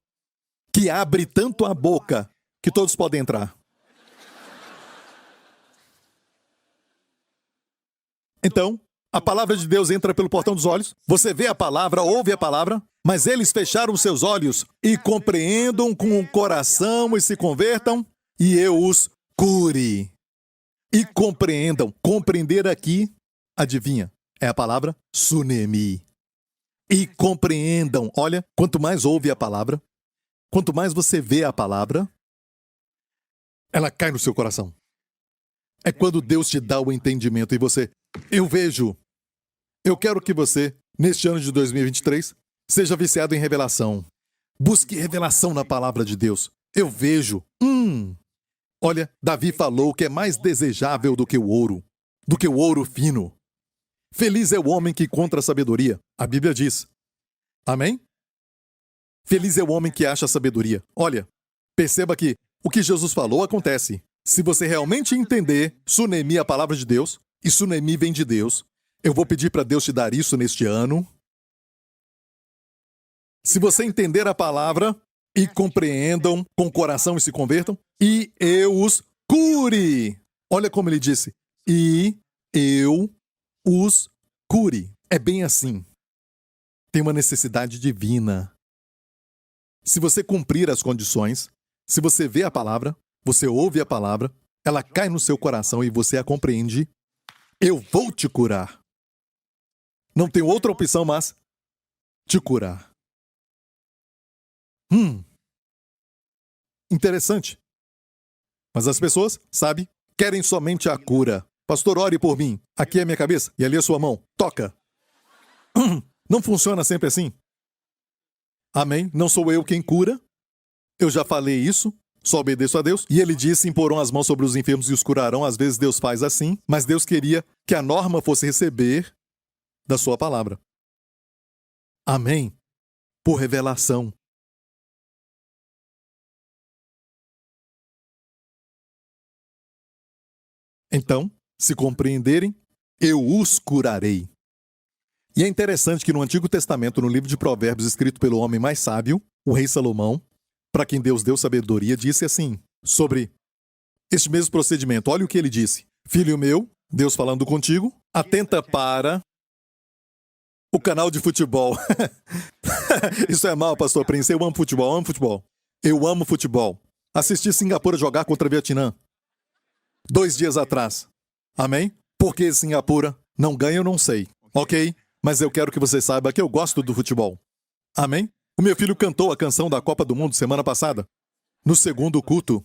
que abrem tanto a boca que todos podem entrar. Então, a palavra de Deus entra pelo portão dos olhos, você vê a palavra, ouve a palavra, mas eles fecharam seus olhos e compreendam com o coração e se convertam, e eu os cure. E compreendam. Compreender aqui, adivinha, é a palavra sunemi. E compreendam. Olha, quanto mais ouve a palavra, quanto mais você vê a palavra, ela cai no seu coração. É quando Deus te dá o entendimento e você, eu vejo. Eu quero que você, neste ano de 2023, seja viciado em revelação. Busque revelação na palavra de Deus. Eu vejo. Olha, Davi falou que é mais desejável do que o ouro fino. Feliz é o homem que encontra a sabedoria. A Bíblia diz. Amém? Feliz é o homem que acha a sabedoria. Olha, perceba que o que Jesus falou acontece. Se você realmente entender sunemi, a palavra de Deus, e sunemi vem de Deus, eu vou pedir para Deus te dar isso neste ano. Se você entender a palavra e compreendam com o coração e se convertam, e eu os cure. Olha como ele disse. E eu os cure. É bem assim. Tem uma necessidade divina. Se você cumprir as condições, se você vê a palavra, você ouve a palavra, ela cai no seu coração e você a compreende, eu vou te curar. Não tem outra opção, mas te curar. Interessante. Mas as pessoas, sabe, querem somente a cura. Pastor, ore por mim. Aqui é a minha cabeça e ali é a sua mão. Toca. Não funciona sempre assim. Amém? Não sou eu quem cura. Eu já falei isso. Só obedeço a Deus. E ele disse, imporão as mãos sobre os enfermos e os curarão. Às vezes Deus faz assim. Mas Deus queria que a norma fosse receber da sua palavra. Amém? Por revelação. Então, se compreenderem, eu os curarei. E é interessante que no Antigo Testamento, no livro de Provérbios, escrito pelo homem mais sábio, o rei Salomão, para quem Deus deu sabedoria, disse assim, sobre este mesmo procedimento. Olha o que ele disse. Filho meu, Deus falando contigo, atenta para o canal de futebol. Isso é mal, pastor Prince. Eu amo futebol, amo futebol. Eu amo futebol. Assisti Singapura jogar contra Vietnã 2 dias atrás. Amém? Por que Singapura não ganha, eu não sei. Ok? Mas eu quero que você saiba que eu gosto do futebol. Amém? O meu filho cantou a canção da Copa do Mundo semana passada, no segundo culto.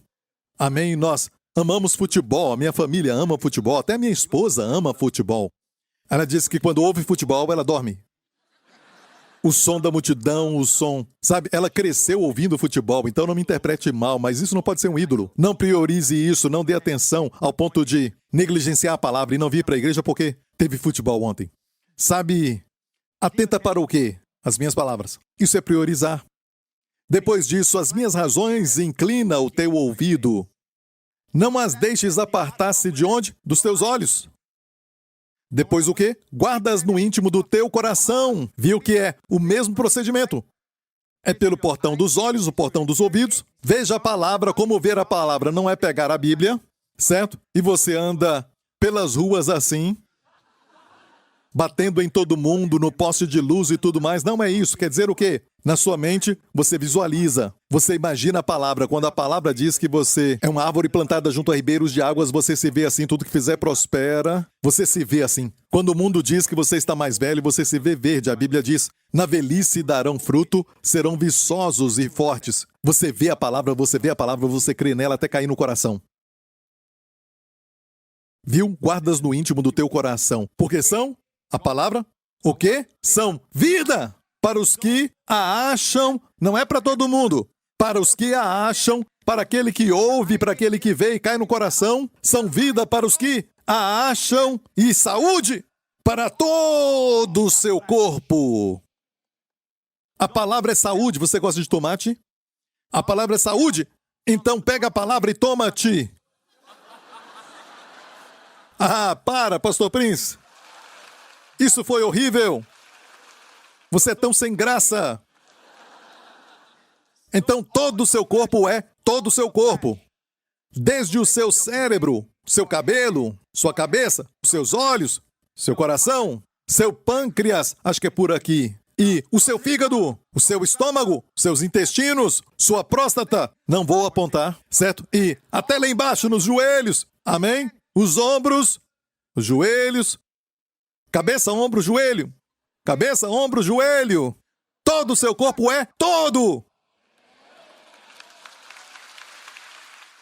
Amém? Nós amamos futebol, a minha família ama futebol, até a minha esposa ama futebol. Ela disse que quando ouve futebol, ela dorme. O som da multidão, o som... Sabe, ela cresceu ouvindo futebol, então não me interprete mal, mas isso não pode ser um ídolo. Não priorize isso, não dê atenção ao ponto de negligenciar a palavra e não vir para a igreja porque teve futebol ontem. Sabe, atenta para o quê? As minhas palavras. Isso é priorizar. Depois disso, as minhas razões inclina o teu ouvido. Não as deixes apartar-se de onde? Dos teus olhos. Depois o quê? Guardas no íntimo do teu coração. Viu que é o mesmo procedimento? É pelo portão dos olhos, o portão dos ouvidos. Veja a palavra, como ver a palavra não é pegar a Bíblia, certo? E você anda pelas ruas assim, batendo em todo mundo, no poste de luz e tudo mais. Não é isso. Quer dizer o quê? Na sua mente, você visualiza. Você imagina a palavra. Quando a palavra diz que você é uma árvore plantada junto a ribeiros de águas, você se vê assim. Tudo que fizer prospera. Você se vê assim. Quando o mundo diz que você está mais velho, você se vê verde. A Bíblia diz, na velhice darão fruto, serão viçosos e fortes. Você vê a palavra, você crê nela até cair no coração. Viu? Guardas no íntimo do teu coração. Porque são... A palavra, o quê? São vida para os que a acham, não é para todo mundo, para os que a acham, para aquele que ouve, para aquele que vê e cai no coração, são vida para os que a acham e saúde para todo o seu corpo. A palavra é saúde, você gosta de tomate? A palavra é saúde, então pega a palavra e toma-te. Para, pastor Prince. Isso foi horrível. Você é tão sem graça. Então todo o seu corpo é todo o seu corpo. Desde o seu cérebro, seu cabelo, sua cabeça, os seus olhos, seu coração, seu pâncreas, acho que é por aqui. E o seu fígado, o seu estômago, seus intestinos, sua próstata. Não vou apontar, certo? E até lá embaixo nos joelhos. Amém? Os ombros, os joelhos. Cabeça, ombro, joelho. Cabeça, ombro, joelho. Todo o seu corpo é todo.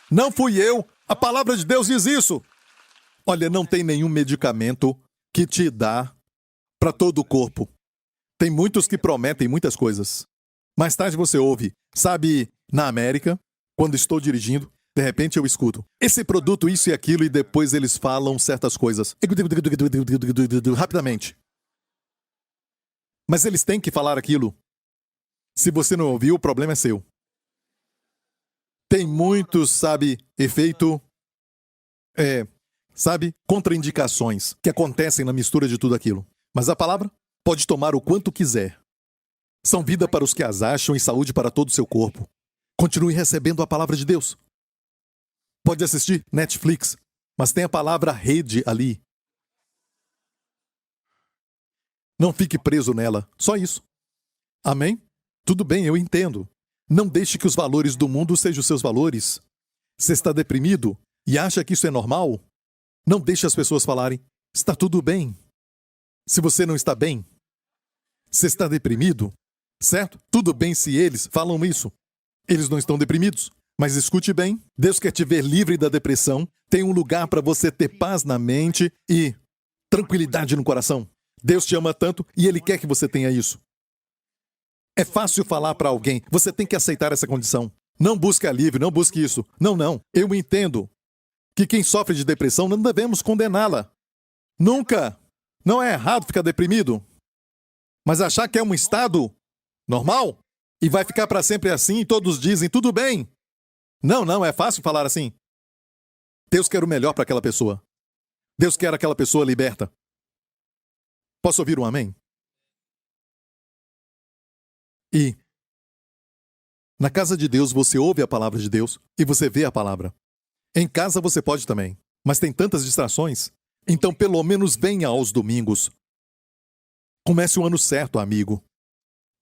Não fui eu. A palavra de Deus diz isso. Olha, não tem nenhum medicamento que te dá para todo o corpo. Tem muitos que prometem muitas coisas. Mais tarde você ouve, sabe, na América, quando estou dirigindo, de repente eu escuto esse produto, isso e aquilo, e depois eles falam certas coisas. Rapidamente. Mas eles têm que falar aquilo. Se você não ouviu, o problema é seu. Tem muitos, sabe, efeito, contraindicações que acontecem na mistura de tudo aquilo. Mas a palavra pode tomar o quanto quiser. São vida para os que as acham e saúde para todo o seu corpo. Continue recebendo a palavra de Deus. Pode assistir Netflix, mas tem a palavra rede ali. Não fique preso nela, só isso. Amém? Tudo bem, eu entendo. Não deixe que os valores do mundo sejam os seus valores. Você está deprimido e acha que isso é normal? Não deixe as pessoas falarem, está tudo bem. Se você não está bem, você está deprimido, certo? Tudo bem se eles falam isso. Eles não estão deprimidos. Mas escute bem, Deus quer te ver livre da depressão, tem um lugar para você ter paz na mente e tranquilidade no coração. Deus te ama tanto e Ele quer que você tenha isso. É fácil falar para alguém, você tem que aceitar essa condição. Não busque alívio, não busque isso. Não. Eu entendo que quem sofre de depressão não devemos condená-la. Nunca. Não é errado ficar deprimido. Mas achar que é um estado normal e vai ficar para sempre assim e todos dizem, tudo bem. Não, é fácil falar assim. Deus quer o melhor para aquela pessoa. Deus quer aquela pessoa liberta. Posso ouvir um amém? E na casa de Deus você ouve a palavra de Deus e você vê a palavra. Em casa você pode também, mas tem tantas distrações. Então pelo menos venha aos domingos. Comece o ano certo, amigo.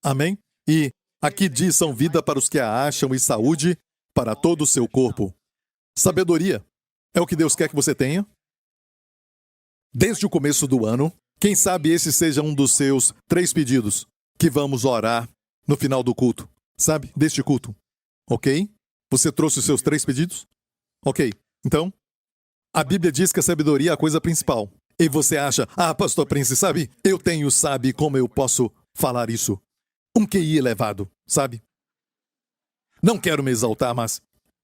Amém? E aqui diz, são vida para os que a acham e saúde para todo o seu corpo. Sabedoria é o que Deus quer que você tenha. Desde o começo do ano, quem sabe esse seja um dos seus 3 pedidos que vamos orar no final do culto, sabe? Deste culto. Ok? Você trouxe os seus 3 pedidos? Ok. Então, a Bíblia diz que a sabedoria é a coisa principal. E você acha, Pastor Prince, sabe? Eu tenho, sabe, como eu posso falar isso? Um QI elevado, sabe? Não quero me exaltar, mas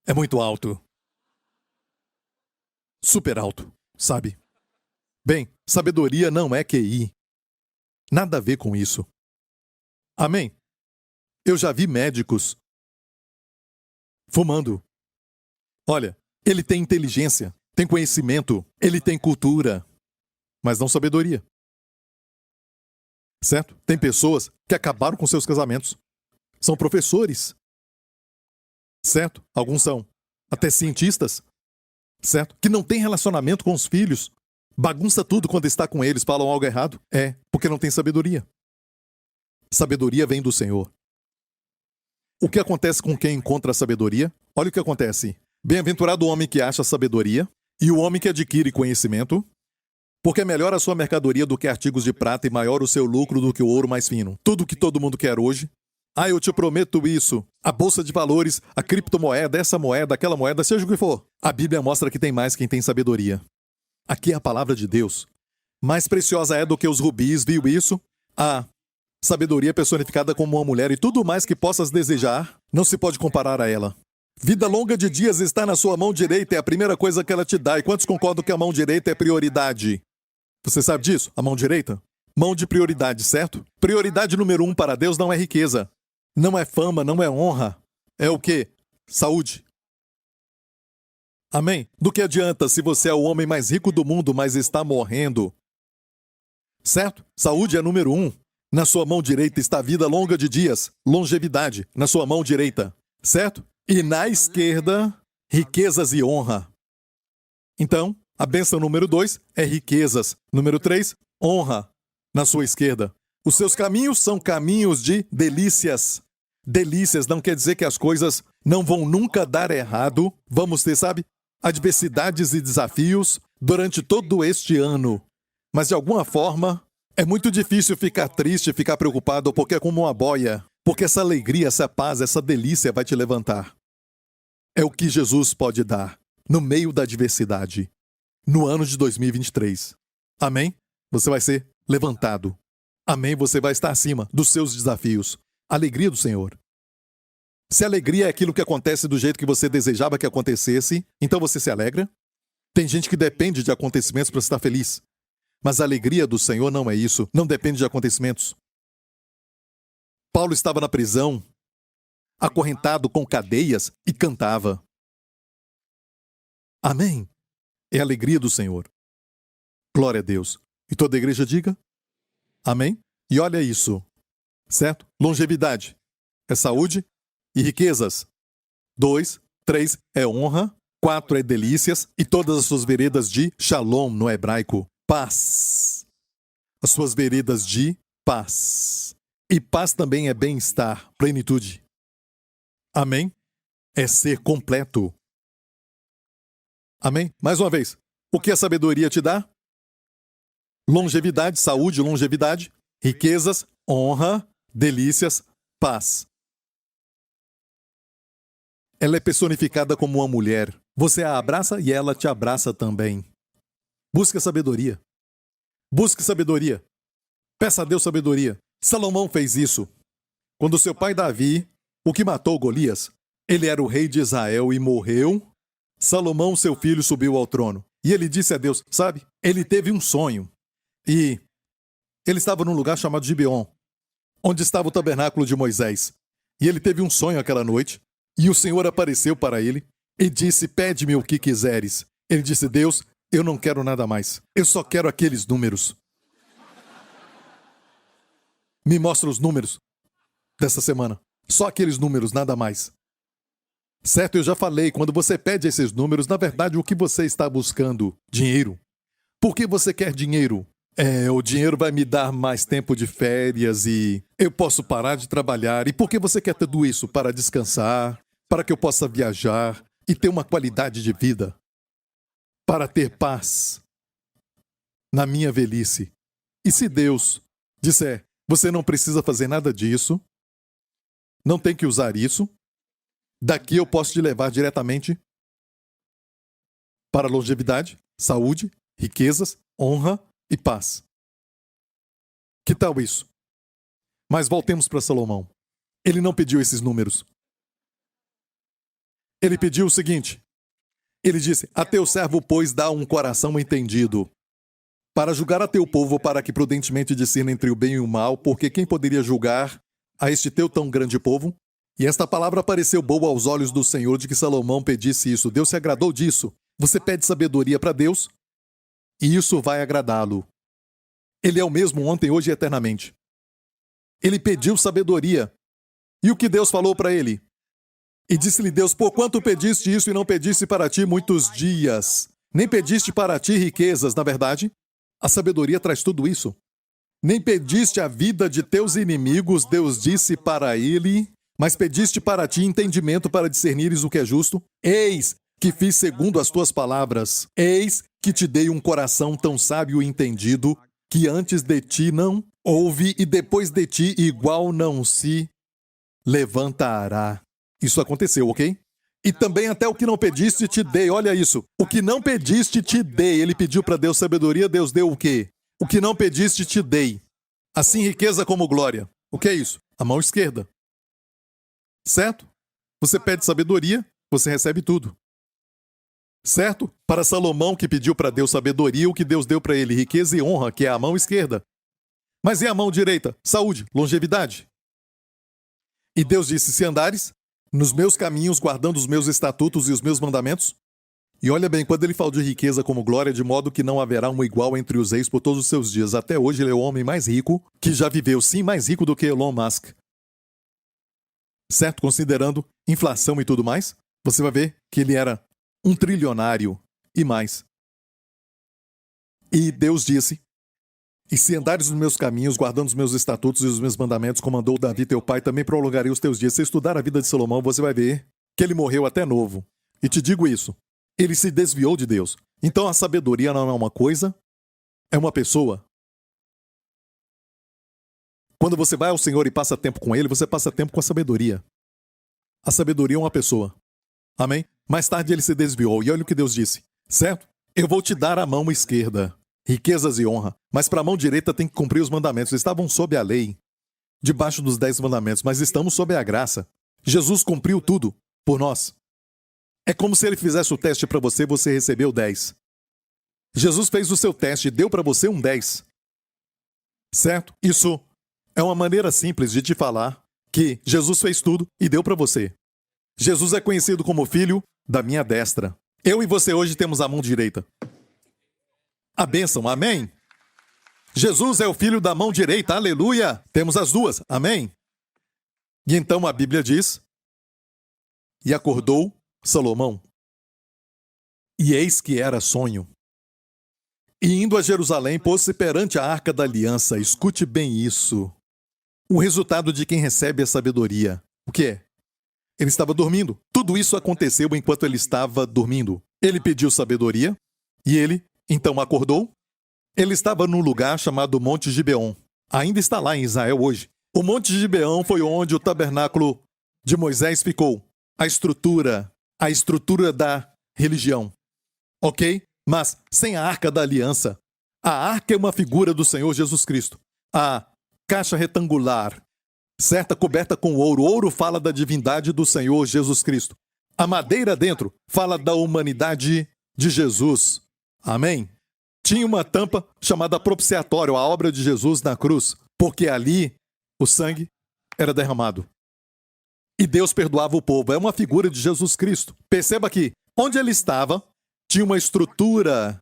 é muito alto. Super alto, sabe? Bem, sabedoria não é QI. Nada a ver com isso. Amém? Eu já vi médicos fumando. Olha, ele tem inteligência, tem conhecimento, ele tem cultura, mas não sabedoria. Certo? Tem pessoas que acabaram com seus casamentos. São professores. Certo? Alguns são até cientistas. Certo? Que não tem relacionamento com os filhos. Bagunça tudo quando está com eles, falam algo errado. É, porque não tem sabedoria. Sabedoria vem do Senhor. O que acontece com quem encontra a sabedoria? Olha o que acontece. Bem-aventurado o homem que acha sabedoria e o homem que adquire conhecimento, porque é melhor a sua mercadoria do que artigos de prata e maior o seu lucro do que o ouro mais fino. Tudo que todo mundo quer hoje. Eu te prometo isso. A bolsa de valores, a criptomoeda, essa moeda, aquela moeda, seja o que for. A Bíblia mostra que tem mais quem tem sabedoria. Aqui é a palavra de Deus. Mais preciosa é do que os rubis, viu isso? A sabedoria personificada como uma mulher e tudo mais que possas desejar, não se pode comparar a ela. Vida longa de dias está na sua mão direita, é a primeira coisa que ela te dá. E quantos concordam que a mão direita é prioridade? Você sabe disso? A mão direita? Mão de prioridade, certo? Prioridade número 1 para Deus não é riqueza. Não é fama, não é honra. É o quê? Saúde. Amém? Do que adianta se você é o homem mais rico do mundo, mas está morrendo? Certo? Saúde é número 1. Na sua mão direita está vida longa de dias, longevidade, na sua mão direita, certo? E na esquerda, riquezas e honra. Então, a bênção número 2 é riquezas. Número 3, honra, na sua esquerda. Os seus caminhos são caminhos de delícias. Delícias não quer dizer que as coisas não vão nunca dar errado. Vamos ter, sabe, adversidades e desafios durante todo este ano. Mas de alguma forma, é muito difícil ficar triste, ficar preocupado, porque é como uma boia. Porque essa alegria, essa paz, essa delícia vai te levantar. É o que Jesus pode dar no meio da adversidade, no ano de 2023. Amém? Você vai ser levantado. Amém? Você vai estar acima dos seus desafios. Alegria do Senhor. Se alegria é aquilo que acontece do jeito que você desejava que acontecesse, então você se alegra? Tem gente que depende de acontecimentos para estar feliz. Mas a alegria do Senhor não é isso, não depende de acontecimentos. Paulo estava na prisão, acorrentado com cadeias e cantava. Amém? É a alegria do Senhor. Glória a Deus. E toda a igreja diga? Amém? E olha isso, certo? Longevidade é saúde e riquezas. 2, 3 é honra, 4 é delícias e todas as suas veredas de shalom no hebraico. Paz. As suas veredas de paz. E paz também é bem-estar, plenitude. Amém? É ser completo. Amém? Mais uma vez. O que a sabedoria te dá? Longevidade, saúde, longevidade, riquezas, honra, delícias, paz. Ela é personificada como uma mulher. Você a abraça e ela te abraça também. Busque sabedoria. Busque sabedoria. Peça a Deus sabedoria. Salomão fez isso. Quando seu pai Davi, o que matou Golias, ele era o rei de Israel e morreu, Salomão, seu filho, subiu ao trono. E ele disse a Deus, sabe, ele teve um sonho. E ele estava num lugar chamado Gibeon, onde estava o tabernáculo de Moisés. E ele teve um sonho aquela noite, e o Senhor apareceu para ele e disse, pede-me o que quiseres. Ele disse, Deus, eu não quero nada mais. Eu só quero aqueles números. Me mostra os números dessa semana. Só aqueles números, nada mais. Certo, eu já falei, quando você pede esses números, na verdade, o que você está buscando? Dinheiro. Por que você quer dinheiro? O dinheiro vai me dar mais tempo de férias e eu posso parar de trabalhar. E por que você quer tudo isso? Para descansar, para que eu possa viajar e ter uma qualidade de vida. Para ter paz na minha velhice. E se Deus disser, você não precisa fazer nada disso, não tem que usar isso, daqui eu posso te levar diretamente para longevidade, saúde, riquezas, honra e paz. Que tal isso? Mas voltemos para Salomão. Ele não pediu esses números. Ele pediu o seguinte. Ele disse, a teu servo, pois, dá um coração entendido, para julgar a teu povo, para que prudentemente discirna entre o bem e o mal, porque quem poderia julgar a este teu tão grande povo? E esta palavra pareceu boa aos olhos do Senhor, de que Salomão pedisse isso. Deus se agradou disso. Você pede sabedoria para Deus, e isso vai agradá-lo. Ele é o mesmo ontem, hoje e eternamente. Ele pediu sabedoria. E o que Deus falou para ele? E disse-lhe Deus, por quanto pediste isso e não pediste para ti muitos dias? Nem pediste para ti riquezas, na verdade? A sabedoria traz tudo isso. Nem pediste a vida de teus inimigos, Deus disse para ele, mas pediste para ti entendimento para discernires o que é justo? Eis que fiz segundo as tuas palavras. Eis que te dei um coração tão sábio e entendido, que antes de ti não houve e depois de ti igual não se levantará. Isso aconteceu, ok? E também até o que não pediste te dei, olha isso. O que não pediste te dei. Ele pediu para Deus sabedoria, Deus deu o quê? O que não pediste te dei. Assim riqueza como glória. O que é isso? A mão esquerda. Certo? Você pede sabedoria, você recebe tudo. Certo? Para Salomão, que pediu para Deus sabedoria, o que Deus deu para ele? Riqueza e honra, que é a mão esquerda. Mas e a mão direita? Saúde, longevidade. E Deus disse, se andares nos meus caminhos, guardando os meus estatutos e os meus mandamentos, E olha bem, quando ele fala de riqueza como glória, de modo que não haverá um igual entre os reis por todos os seus dias. Até hoje ele é o homem mais rico que já viveu, sim, mais rico do que Elon Musk. Certo? Considerando inflação e tudo mais, você vai ver que ele era um trilionário e mais. E Deus disse: e se andares nos meus caminhos, guardando os meus estatutos e os meus mandamentos, como mandou Davi teu pai, também prolongarei os teus dias. Se estudar a vida de Salomão, você vai ver que ele morreu até novo. E te digo isso, ele se desviou de Deus. Então a sabedoria não é uma coisa, é uma pessoa. Quando você vai ao Senhor e passa tempo com Ele, você passa tempo com a sabedoria. A sabedoria é uma pessoa. Amém? Mais tarde ele se desviou. E olha o que Deus disse. Certo? Eu vou te dar a mão esquerda, riquezas e honra. Mas para a mão direita tem que cumprir os mandamentos. Estavam sob a lei, debaixo dos 10 mandamentos, mas estamos sob a graça. Jesus cumpriu tudo por nós. É como se ele fizesse o teste para você, você recebeu 10. Jesus fez o seu teste e deu para você um 10. Certo? Isso é uma maneira simples de te falar que Jesus fez tudo e deu para você. Jesus é conhecido como filho da minha destra. Eu e você hoje temos a mão direita. A bênção, amém? Jesus é o filho da mão direita, aleluia! Temos as duas, amém? E então a Bíblia diz: e acordou Salomão, e eis que era sonho. E indo a Jerusalém, pôs-se perante a arca da aliança. Escute bem isso. O resultado de quem recebe a sabedoria. O que é? Ele estava dormindo. Tudo isso aconteceu enquanto ele estava dormindo. Ele pediu sabedoria, e ele, então, acordou. Ele estava num lugar chamado Monte Gibeon. Ainda está lá em Israel hoje. O Monte Gibeon foi onde o tabernáculo de Moisés ficou. A estrutura da religião. Ok? Mas sem a arca da aliança. A arca é uma figura do Senhor Jesus Cristo. A caixa retangular, certa, coberta com ouro. Ouro fala da divindade do Senhor Jesus Cristo. A madeira dentro fala da humanidade de Jesus. Amém? Tinha uma tampa chamada propiciatório, a obra de Jesus na cruz, porque ali o sangue era derramado. E Deus perdoava o povo. É uma figura de Jesus Cristo. Perceba que onde ele estava, tinha uma estrutura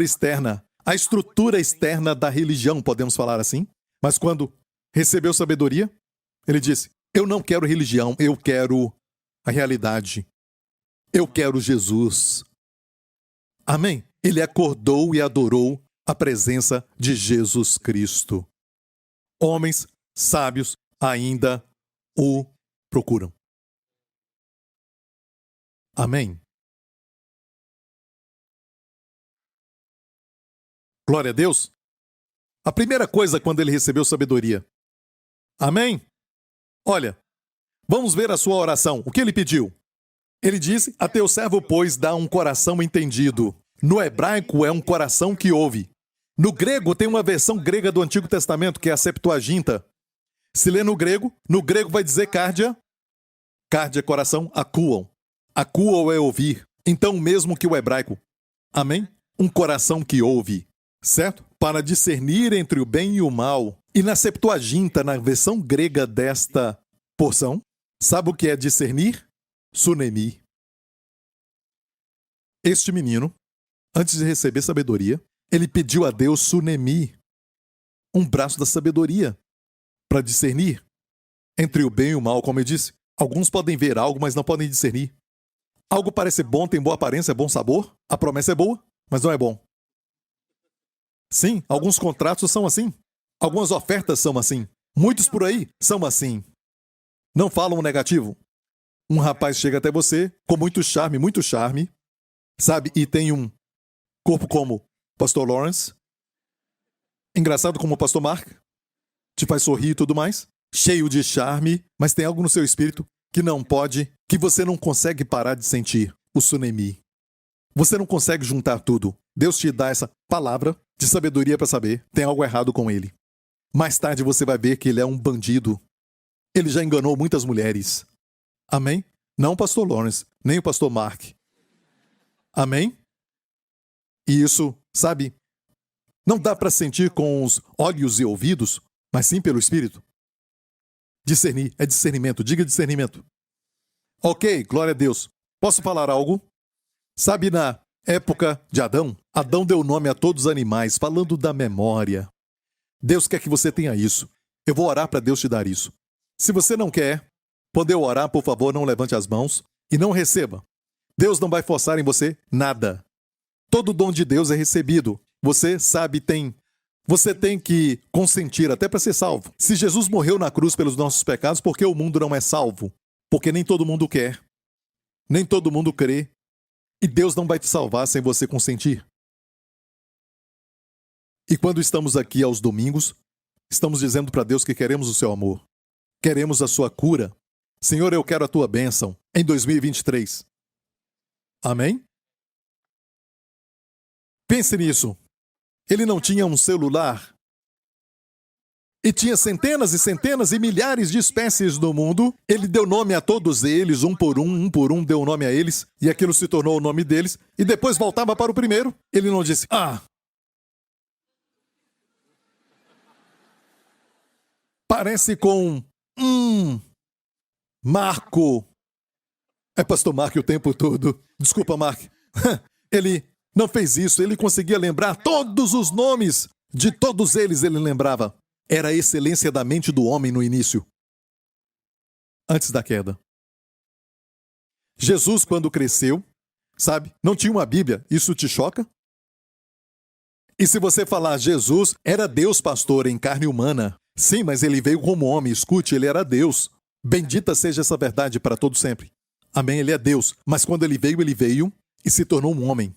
externa. A estrutura externa da religião, podemos falar assim. Mas quando recebeu sabedoria, ele disse: eu não quero religião, eu quero a realidade. Eu quero Jesus. Amém? Ele acordou e adorou a presença de Jesus Cristo. Homens sábios ainda o procuram. Amém? Glória a Deus. A primeira coisa quando ele recebeu sabedoria. Amém? Olha, vamos ver a sua oração. O que ele pediu? Ele disse: a teu servo, pois, dá um coração entendido. No hebraico é um coração que ouve. No grego tem uma versão grega do Antigo Testamento, que é a Septuaginta. Se lê no grego vai dizer cardia. Cardia é coração, acuam. Acuam é ouvir. Então, mesmo que o hebraico. Amém? Um coração que ouve. Certo? Para discernir entre o bem e o mal. E na Septuaginta, na versão grega desta porção, sabe o que é discernir? Sunemi. Este menino, antes de receber sabedoria, ele pediu a Deus Sunemi, um braço da sabedoria, para discernir entre o bem e o mal. Como eu disse, alguns podem ver algo, mas não podem discernir. Algo parece bom, tem boa aparência, é bom sabor, a promessa é boa, mas não é bom. Sim, alguns contratos são assim. Algumas ofertas são assim. Muitos por aí são assim. Não falam o negativo. Um rapaz chega até você com muito charme, sabe? E tem um corpo como Pastor Lawrence, engraçado como o Pastor Mark, te faz sorrir e tudo mais, cheio de charme, mas tem algo no seu espírito que não pode, que você não consegue parar de sentir, o Sunemi. Você não consegue juntar tudo. Deus te dá essa palavra de sabedoria para saber, tem algo errado com ele. Mais tarde você vai ver que ele é um bandido. Ele já enganou muitas mulheres. Amém? Não o Pastor Lawrence, nem o Pastor Mark. Amém? E isso, sabe, não dá para sentir com os olhos e ouvidos, mas sim pelo Espírito. Discernir, é discernimento, diga discernimento. Ok, glória a Deus. Posso falar algo? Sabe, na época de Adão, Adão deu nome a todos os animais, falando da memória. Deus quer que você tenha isso. Eu vou orar para Deus te dar isso. Se você não quer poder orar, por favor, não levante as mãos e não receba. Deus não vai forçar em você nada. Todo dom de Deus é recebido. Você sabe, você tem que consentir até para ser salvo. Se Jesus morreu na cruz pelos nossos pecados, por que o mundo não é salvo? Porque nem todo mundo quer. Nem todo mundo crê. E Deus não vai te salvar sem você consentir. E quando estamos aqui aos domingos, estamos dizendo para Deus que queremos o seu amor. Queremos a sua cura. Senhor, eu quero a tua bênção em 2023. Amém? Pense nisso. Ele não tinha um celular. E tinha centenas e centenas e milhares de espécies no mundo. Ele deu nome a todos eles, um por um deu nome a eles. E aquilo se tornou o nome deles. E depois voltava para o primeiro. Ele não disse, parece com Marco. É pastor Mark o tempo todo. Desculpa, Mark. Ele não fez isso. Ele conseguia lembrar todos os nomes. De todos eles ele lembrava. Era a excelência da mente do homem no início. Antes da queda. Jesus, quando cresceu, sabe, não tinha uma Bíblia. Isso te choca? E se você falar Jesus, era Deus pastor em carne humana. Sim, mas ele veio como homem. Escute, ele era Deus. Bendita seja essa verdade para todo sempre. Amém, ele é Deus. Mas quando ele veio e se tornou um homem.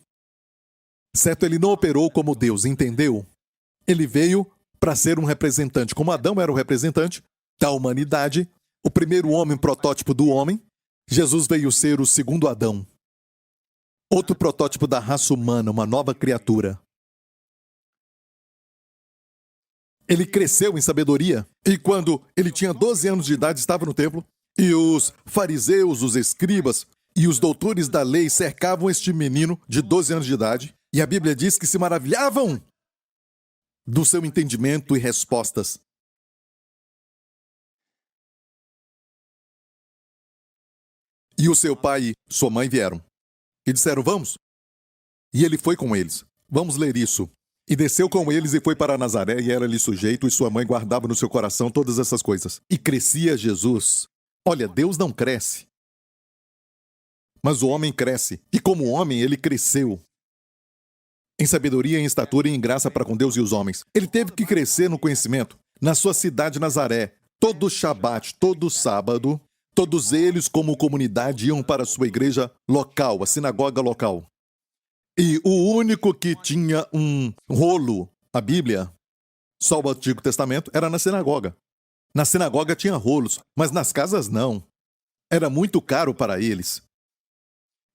Certo? Ele não operou como Deus, entendeu? Ele veio para ser um representante. Como Adão era o representante da humanidade, o primeiro homem, protótipo do homem, Jesus veio ser o segundo Adão. Outro protótipo da raça humana, uma nova criatura. Ele cresceu em sabedoria e quando ele tinha 12 anos de idade estava no templo e os fariseus, os escribas e os doutores da lei cercavam este menino de 12 anos de idade e a Bíblia diz que se maravilhavam do seu entendimento e respostas. E o seu pai e sua mãe vieram e disseram, vamos. E ele foi com eles. Vamos ler isso. E desceu com eles e foi para Nazaré e era-lhe sujeito e sua mãe guardava no seu coração todas essas coisas. E crescia Jesus. Olha, Deus não cresce. Mas o homem cresce. E como homem, ele cresceu. Em sabedoria, em estatura e em graça para com Deus e os homens. Ele teve que crescer no conhecimento. Na sua cidade Nazaré, todo Shabat, todo sábado, todos eles como comunidade iam para a sua igreja local, a sinagoga local. E o único que tinha um rolo, a Bíblia, só o Antigo Testamento, era na sinagoga. Na sinagoga tinha rolos, mas nas casas não. Era muito caro para eles.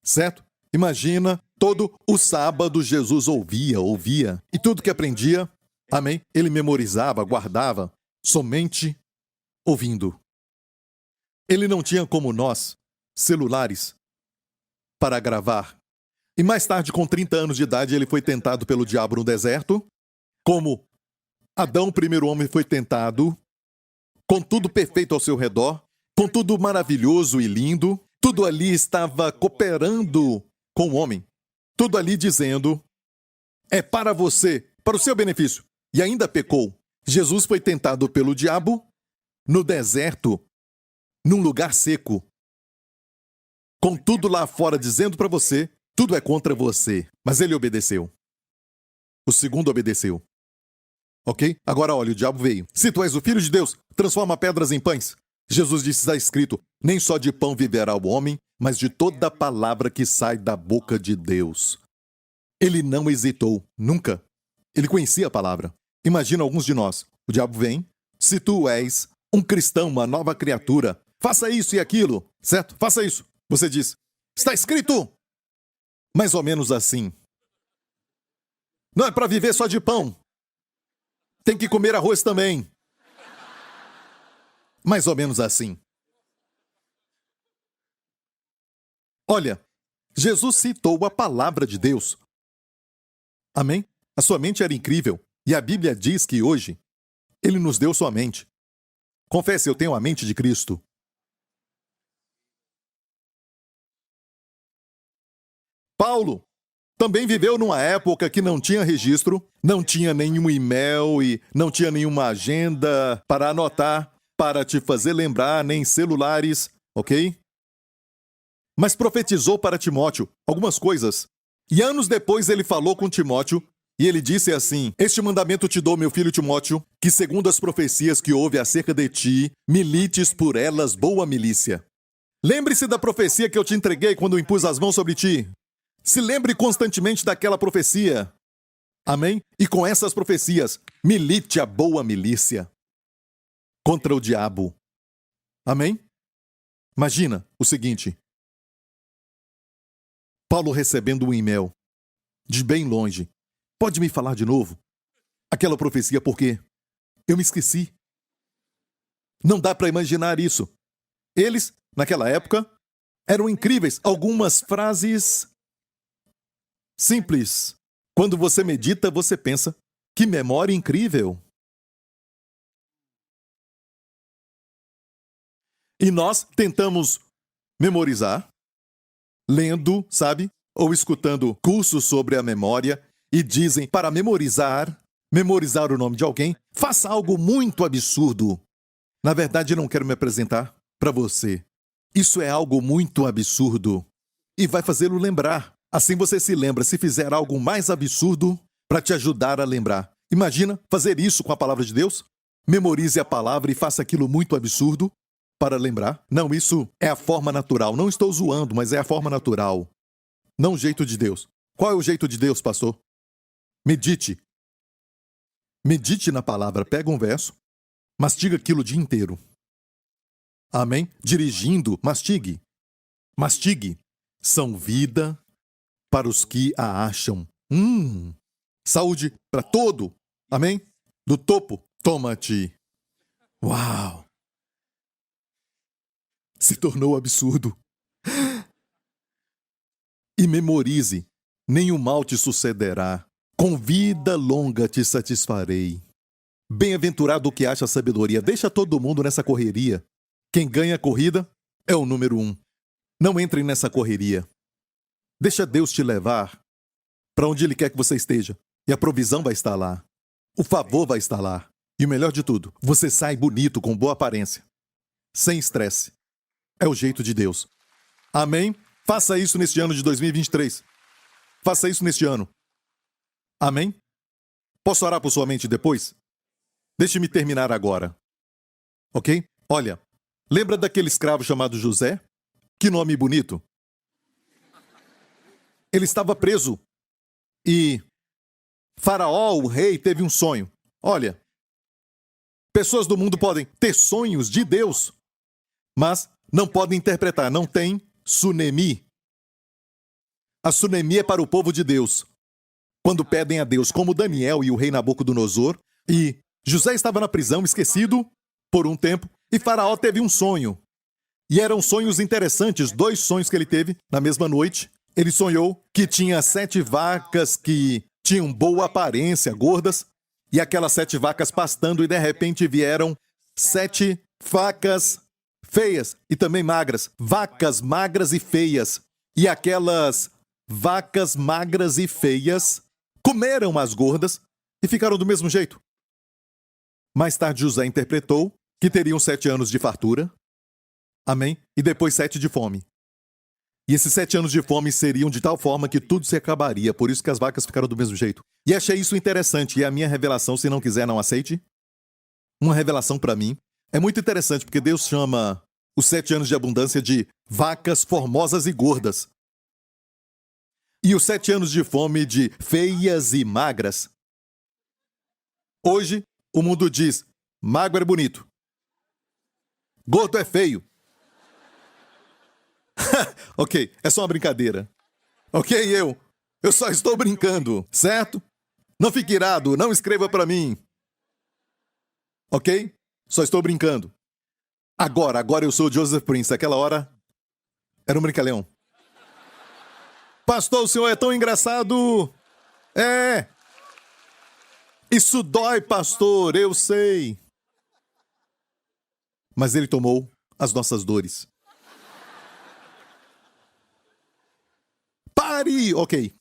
Certo? Imagina, todo o sábado Jesus ouvia, e tudo que aprendia, amém, ele memorizava, guardava, somente ouvindo. Ele não tinha como nós, celulares, para gravar. E mais tarde, com 30 anos de idade, ele foi tentado pelo diabo no deserto, como Adão, o primeiro homem, foi tentado, com tudo perfeito ao seu redor, com tudo maravilhoso e lindo, tudo ali estava cooperando com o homem. Tudo ali dizendo, é para você, para o seu benefício. E ainda pecou. Jesus foi tentado pelo diabo no deserto, num lugar seco. Com tudo lá fora dizendo para você, tudo é contra você. Mas ele obedeceu. O segundo obedeceu. Ok? Agora olha, o diabo veio. Se tu és o filho de Deus, transforma pedras em pães. Jesus disse, está escrito, nem só de pão viverá o homem, mas de toda palavra que sai da boca de Deus. Ele não hesitou, nunca. Ele conhecia a palavra. Imagina alguns de nós. O diabo vem, se tu és um cristão, uma nova criatura, faça isso e aquilo, certo? Faça isso. Você diz, está escrito! Mais ou menos assim. Não é para viver só de pão. Tem que comer arroz também. Mais ou menos assim. Olha, Jesus citou a palavra de Deus. Amém? A sua mente era incrível. E a Bíblia diz que hoje, Ele nos deu sua mente. Confesse, eu tenho a mente de Cristo. Paulo também viveu numa época que não tinha registro, não tinha nenhum e-mail e não tinha nenhuma agenda para anotar, para te fazer lembrar, nem celulares, ok? Mas profetizou para Timóteo algumas coisas. E anos depois ele falou com Timóteo e ele disse assim: Este mandamento te dou, meu filho Timóteo, que segundo as profecias que houve acerca de ti, milites por elas boa milícia. Lembre-se da profecia que eu te entreguei quando impus as mãos sobre ti. Se lembre constantemente daquela profecia. Amém? E com essas profecias, milite a boa milícia contra o diabo. Amém? Imagina o seguinte: Paulo recebendo um e-mail de bem longe. Pode me falar de novo? Aquela profecia, porque eu me esqueci. Não dá para imaginar isso. Eles, naquela época, eram incríveis. Algumas frases simples. Quando você medita, você pensa, que memória incrível. E nós tentamos memorizar, lendo, sabe? Ou escutando cursos sobre a memória e dizem para memorizar o nome de alguém, faça algo muito absurdo. Na verdade, não quero me apresentar para você. Isso é algo muito absurdo e vai fazê-lo lembrar. Assim você se lembra se fizer algo mais absurdo para te ajudar a lembrar. Imagina fazer isso com a palavra de Deus? Memorize a palavra e faça aquilo muito absurdo para lembrar. Não, isso é a forma natural. Não estou zoando, mas é a forma natural. Não o jeito de Deus. Qual é o jeito de Deus, pastor? Medite. Medite na palavra. Pega um verso, mastiga aquilo o dia inteiro. Amém? Dirigindo, mastigue. Mastigue. São vida para os que a acham. Saúde para todo. Amém? Do topo, toma-te. Uau! Se tornou absurdo. E memorize, nenhum mal te sucederá. Com vida longa te satisfarei. Bem-aventurado o que acha sabedoria. Deixa todo mundo nessa correria. Quem ganha a corrida é o número 1. Não entre nessa correria. Deixa Deus te levar para onde Ele quer que você esteja. E a provisão vai estar lá. O favor vai estar lá. E o melhor de tudo, você sai bonito, com boa aparência. Sem estresse. É o jeito de Deus. Amém? Faça isso neste ano de 2023. Faça isso neste ano. Amém? Posso orar por sua mente depois? Deixe-me terminar agora. Ok? Olha, lembra daquele escravo chamado José? Que nome bonito. Ele estava preso e Faraó, o rei, teve um sonho. Olha, pessoas do mundo podem ter sonhos de Deus, mas não podem interpretar, não tem sunemi. A sunemi é para o povo de Deus. Quando pedem a Deus, como Daniel e o rei Nabucodonosor, e José estava na prisão, esquecido por um tempo, e Faraó teve um sonho. E eram sonhos interessantes, 2 sonhos que ele teve na mesma noite. Ele sonhou que tinha 7 vacas que tinham boa aparência, gordas, e aquelas 7 vacas pastando, e de repente vieram 7 vacas feias e também magras. Vacas magras e feias. E aquelas vacas magras e feias comeram as gordas e ficaram do mesmo jeito. Mais tarde, José interpretou que teriam 7 anos de fartura. Amém? E depois 7 de fome. E esses 7 anos de fome seriam de tal forma que tudo se acabaria, por isso que as vacas ficaram do mesmo jeito. E achei isso interessante, e é a minha revelação, se não quiser, não aceite. Uma revelação para mim. É muito interessante, porque Deus chama os 7 anos de abundância de vacas formosas e gordas. E os 7 anos de fome de feias e magras. Hoje, o mundo diz, magro é bonito. Gordo é feio. Ok, é só uma brincadeira. Ok, eu só estou brincando, certo? Não fique irado, não escreva para mim. Ok? Só estou brincando. Agora eu sou o Joseph Prince. Aquela hora era um brincalhão. Pastor, o senhor é tão engraçado. É. Isso dói, pastor, eu sei. Mas ele tomou as nossas dores. Pare! aqui, ok.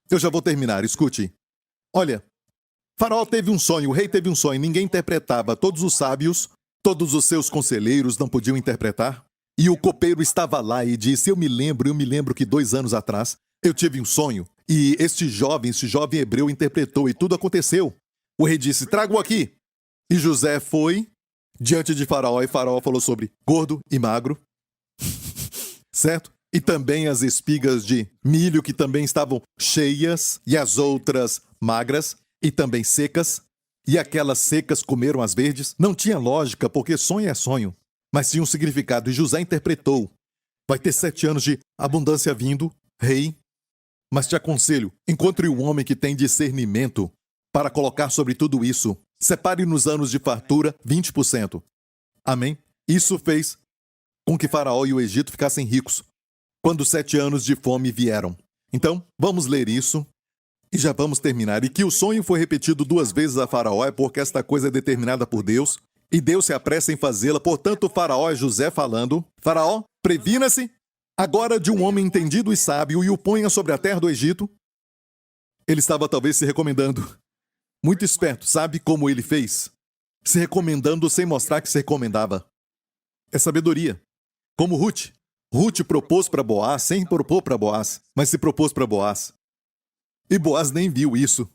Eu já vou terminar, escute. Olha, Faraó teve um sonho, o rei teve um sonho, ninguém interpretava. Todos os sábios, todos os seus conselheiros não podiam interpretar. E o copeiro estava lá e disse, eu me lembro que 2 anos atrás eu tive um sonho. E este jovem hebreu interpretou e tudo aconteceu. O rei disse, traga-o aqui. E José foi diante de Faraó e Faraó falou sobre gordo e magro. Certo? E também as espigas de milho que também estavam cheias e as outras magras e também secas. E aquelas secas comeram as verdes. Não tinha lógica, porque sonho é sonho. Mas tinha um significado e José interpretou. Vai ter 7 anos de abundância vindo, rei. Mas te aconselho, encontre um homem que tem discernimento para colocar sobre tudo isso. Separe nos anos de fartura 20%. Amém? Isso fez com que Faraó e o Egito ficassem ricos quando os 7 anos de fome vieram. Então, vamos ler isso e já vamos terminar. E que o sonho foi repetido 2 vezes a Faraó é porque esta coisa é determinada por Deus e Deus se apressa em fazê-la. Portanto, Faraó é José falando. Faraó, previna-se agora de um homem entendido e sábio e o ponha sobre a terra do Egito. Ele estava talvez se recomendando. Muito esperto, sabe como ele fez? Se recomendando sem mostrar que se recomendava. É sabedoria. Como Ruth. Ruth propôs para Boaz sem propor para Boaz, mas se propôs para Boaz. E Boaz nem viu isso.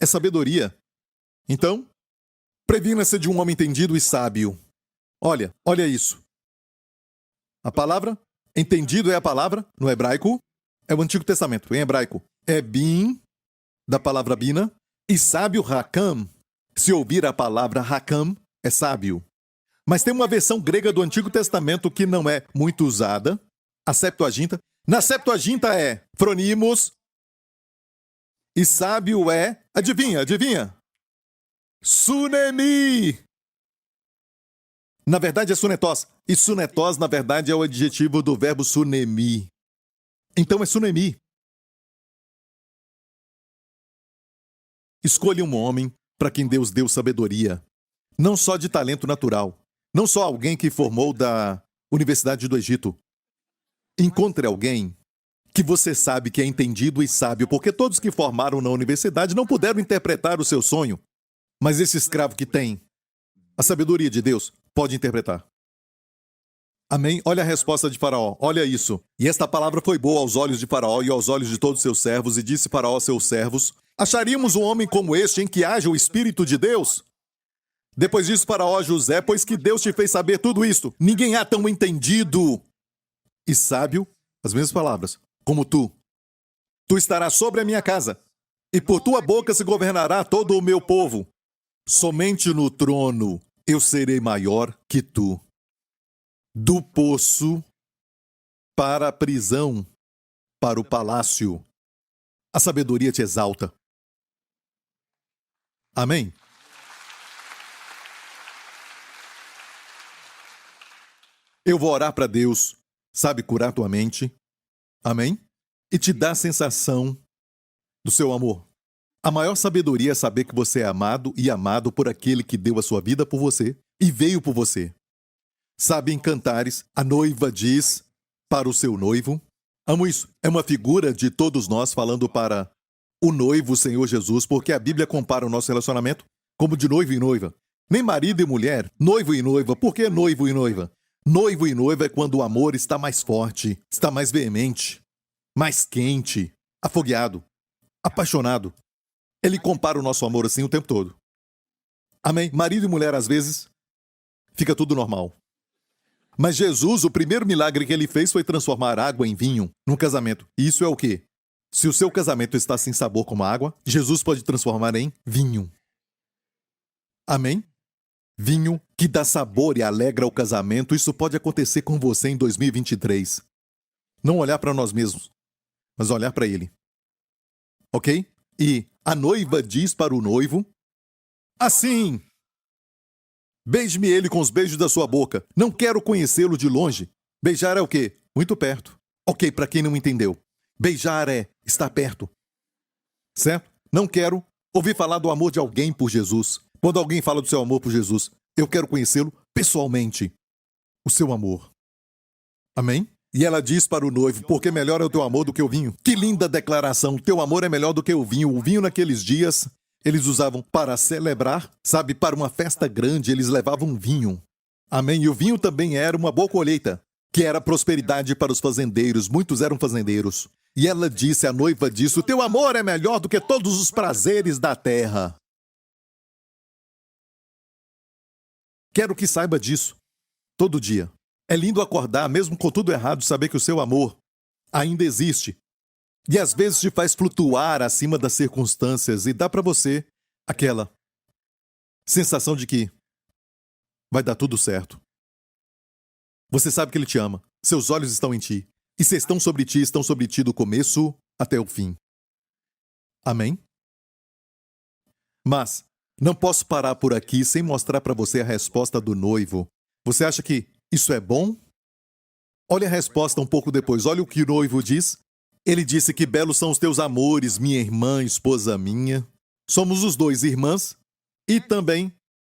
É sabedoria. Então, previna-se de um homem entendido e sábio. Olha isso. A palavra, entendido é a palavra, no hebraico, é o Antigo Testamento, em hebraico. É bin, da palavra bina, e sábio hakam. Se ouvir a palavra hakam, é sábio. Mas tem uma versão grega do Antigo Testamento que não é muito usada, a Septuaginta. Na Septuaginta é fronimos, e sábio é, adivinha? Sunemi. Na verdade é sunetós. E sunetós, na verdade, é o adjetivo do verbo sunemi. Então é sunemi. Escolha um homem para quem Deus deu sabedoria. Não só de talento natural. Não só alguém que formou da Universidade do Egito. Encontre alguém que você sabe que é entendido e sábio, porque todos que formaram na universidade não puderam interpretar o seu sonho. Mas esse escravo que tem a sabedoria de Deus pode interpretar. Amém? Olha a resposta de Faraó. Olha isso. E esta palavra foi boa aos olhos de Faraó e aos olhos de todos seus servos. E disse Faraó aos seus servos, acharíamos um homem como este em que haja o Espírito de Deus? Depois disse Faraó a José, pois que Deus te fez saber tudo isto. Ninguém há tão entendido e sábio, as mesmas palavras, como tu. Tu estarás sobre a minha casa, e por tua boca se governará todo o meu povo. Somente no trono eu serei maior que tu. Do poço para a prisão, para o palácio, a sabedoria te exalta. Amém? Eu vou orar para Deus, sabe, curar tua mente. Amém? E te dar a sensação do seu amor. A maior sabedoria é saber que você é amado e amado por aquele que deu a sua vida por você e veio por você. Sabe, em Cantares, a noiva diz para o seu noivo. Amo isso. É uma figura de todos nós falando para o noivo, o Senhor Jesus, porque a Bíblia compara o nosso relacionamento como de noivo e noiva. Nem marido e mulher, noivo e noiva. Por que noivo e noiva? Noivo e noiva é quando o amor está mais forte, está mais veemente, mais quente, afogueado, apaixonado. Ele compara o nosso amor assim o tempo todo. Amém? Marido e mulher, às vezes, fica tudo normal. Mas Jesus, o primeiro milagre que ele fez foi transformar água em vinho num casamento. E isso é o quê? Se o seu casamento está sem sabor como água, Jesus pode transformar em vinho. Amém? Vinho que dá sabor e alegra o casamento. Isso pode acontecer com você em 2023. Não olhar para nós mesmos, mas olhar para ele. Ok? E a noiva diz para o noivo, assim, beije-me ele com os beijos da sua boca. Não quero conhecê-lo de longe. Beijar é o quê? Muito perto. Ok, para quem não entendeu. Beijar é estar perto. Certo? Não quero ouvir falar do amor de alguém por Jesus. Quando alguém fala do seu amor por Jesus, eu quero conhecê-lo pessoalmente. O seu amor. Amém? E ela diz para o noivo, porque melhor é o teu amor do que o vinho. Que linda declaração, teu amor é melhor do que o vinho. O vinho naqueles dias, eles usavam para celebrar, sabe, para uma festa grande, eles levavam vinho. Amém? E o vinho também era uma boa colheita, que era prosperidade para os fazendeiros, muitos eram fazendeiros. E ela disse, a noiva disse, o teu amor é melhor do que todos os prazeres da terra. Quero que saiba disso, todo dia. É lindo acordar, mesmo com tudo errado, saber que o seu amor ainda existe. E às vezes te faz flutuar acima das circunstâncias e dá para você aquela sensação de que vai dar tudo certo. Você sabe que ele te ama, seus olhos estão em ti. E se estão sobre ti do começo até o fim. Amém? Mas não posso parar por aqui sem mostrar para você a resposta do noivo. Você acha que isso é bom? Olha a resposta um pouco depois. Olha o que o noivo diz. Ele disse que belos são os teus amores, minha irmã, esposa minha. Somos os dois irmãs e também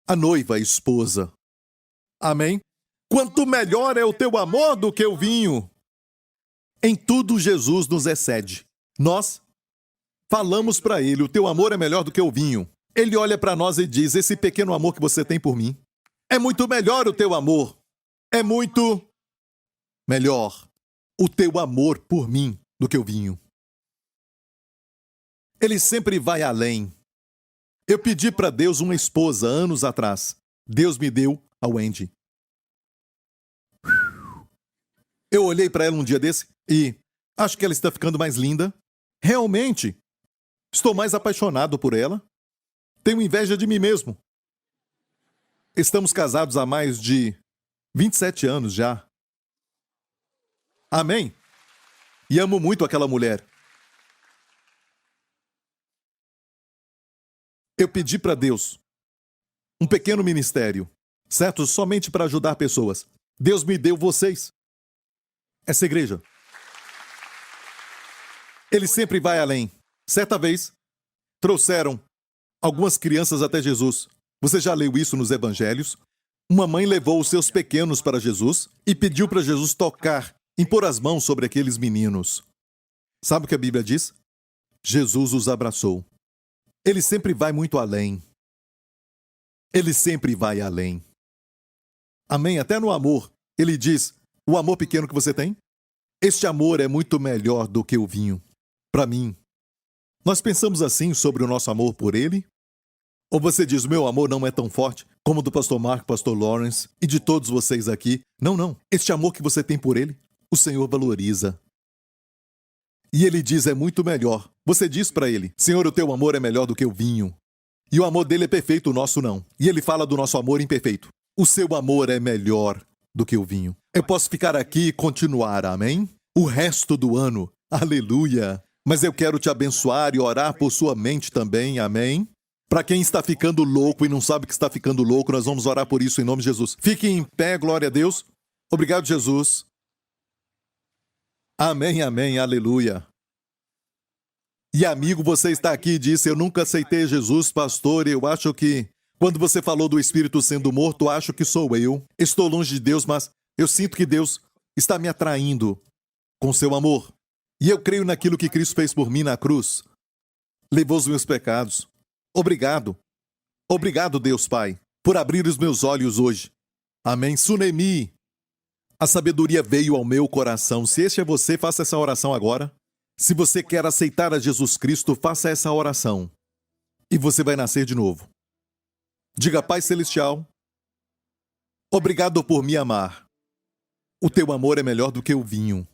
a noiva, a esposa. Amém? Quanto melhor é o teu amor do que o vinho. Em tudo Jesus nos excede. Nós falamos para ele, o teu amor é melhor do que o vinho. Ele olha para nós e diz, esse pequeno amor que você tem por mim, é muito melhor o teu amor. É muito melhor o teu amor por mim do que o vinho. Ele sempre vai além. Eu pedi para Deus uma esposa anos atrás. Deus me deu a Wendy. Eu olhei para ela um dia desse e acho que ela está ficando mais linda. Realmente, estou mais apaixonado por ela. Tenho inveja de mim mesmo. Estamos casados há mais de 27 anos já. Amém? E amo muito aquela mulher. Eu pedi para Deus um pequeno ministério, certo? Somente para ajudar pessoas. Deus me deu vocês. Essa igreja. Ele sempre vai além. Certa vez, trouxeram algumas crianças até Jesus. Você já leu isso nos evangelhos? Uma mãe levou os seus pequenos para Jesus e pediu para Jesus tocar, impor as mãos sobre aqueles meninos. Sabe o que a Bíblia diz? Jesus os abraçou. Ele sempre vai muito além. Ele sempre vai além. Amém? Até no amor. Ele diz, o amor pequeno que você tem, este amor é muito melhor do que o vinho. Para mim. Nós pensamos assim sobre o nosso amor por ele? Ou você diz, meu amor não é tão forte como o do pastor Mark, pastor Lawrence e de todos vocês aqui. Não, não. Este amor que você tem por ele, o Senhor valoriza. E ele diz, é muito melhor. Você diz para ele, Senhor, o teu amor é melhor do que o vinho. E o amor dele é perfeito, o nosso não. E ele fala do nosso amor imperfeito. O seu amor é melhor do que o vinho. Eu posso ficar aqui e continuar, amém? O resto do ano. Aleluia. Mas eu quero te abençoar e orar por sua mente também, amém? Para quem está ficando louco e não sabe que está ficando louco, nós vamos orar por isso em nome de Jesus. Fique em pé, glória a Deus. Obrigado, Jesus. Amém, amém, aleluia. E amigo, você está aqui e disse, eu nunca aceitei Jesus, pastor, eu acho que, quando você falou do Espírito sendo morto, acho que sou eu. Estou longe de Deus, mas eu sinto que Deus está me atraindo com seu amor. E eu creio naquilo que Cristo fez por mim na cruz. Levou os meus pecados. Obrigado. Obrigado, Deus Pai, por abrir os meus olhos hoje. Amém. Sunemi. A sabedoria veio ao meu coração. Se este é você, faça essa oração agora. Se você quer aceitar a Jesus Cristo, faça essa oração. E você vai nascer de novo. Diga, Pai Celestial, obrigado por me amar. O teu amor é melhor do que o vinho.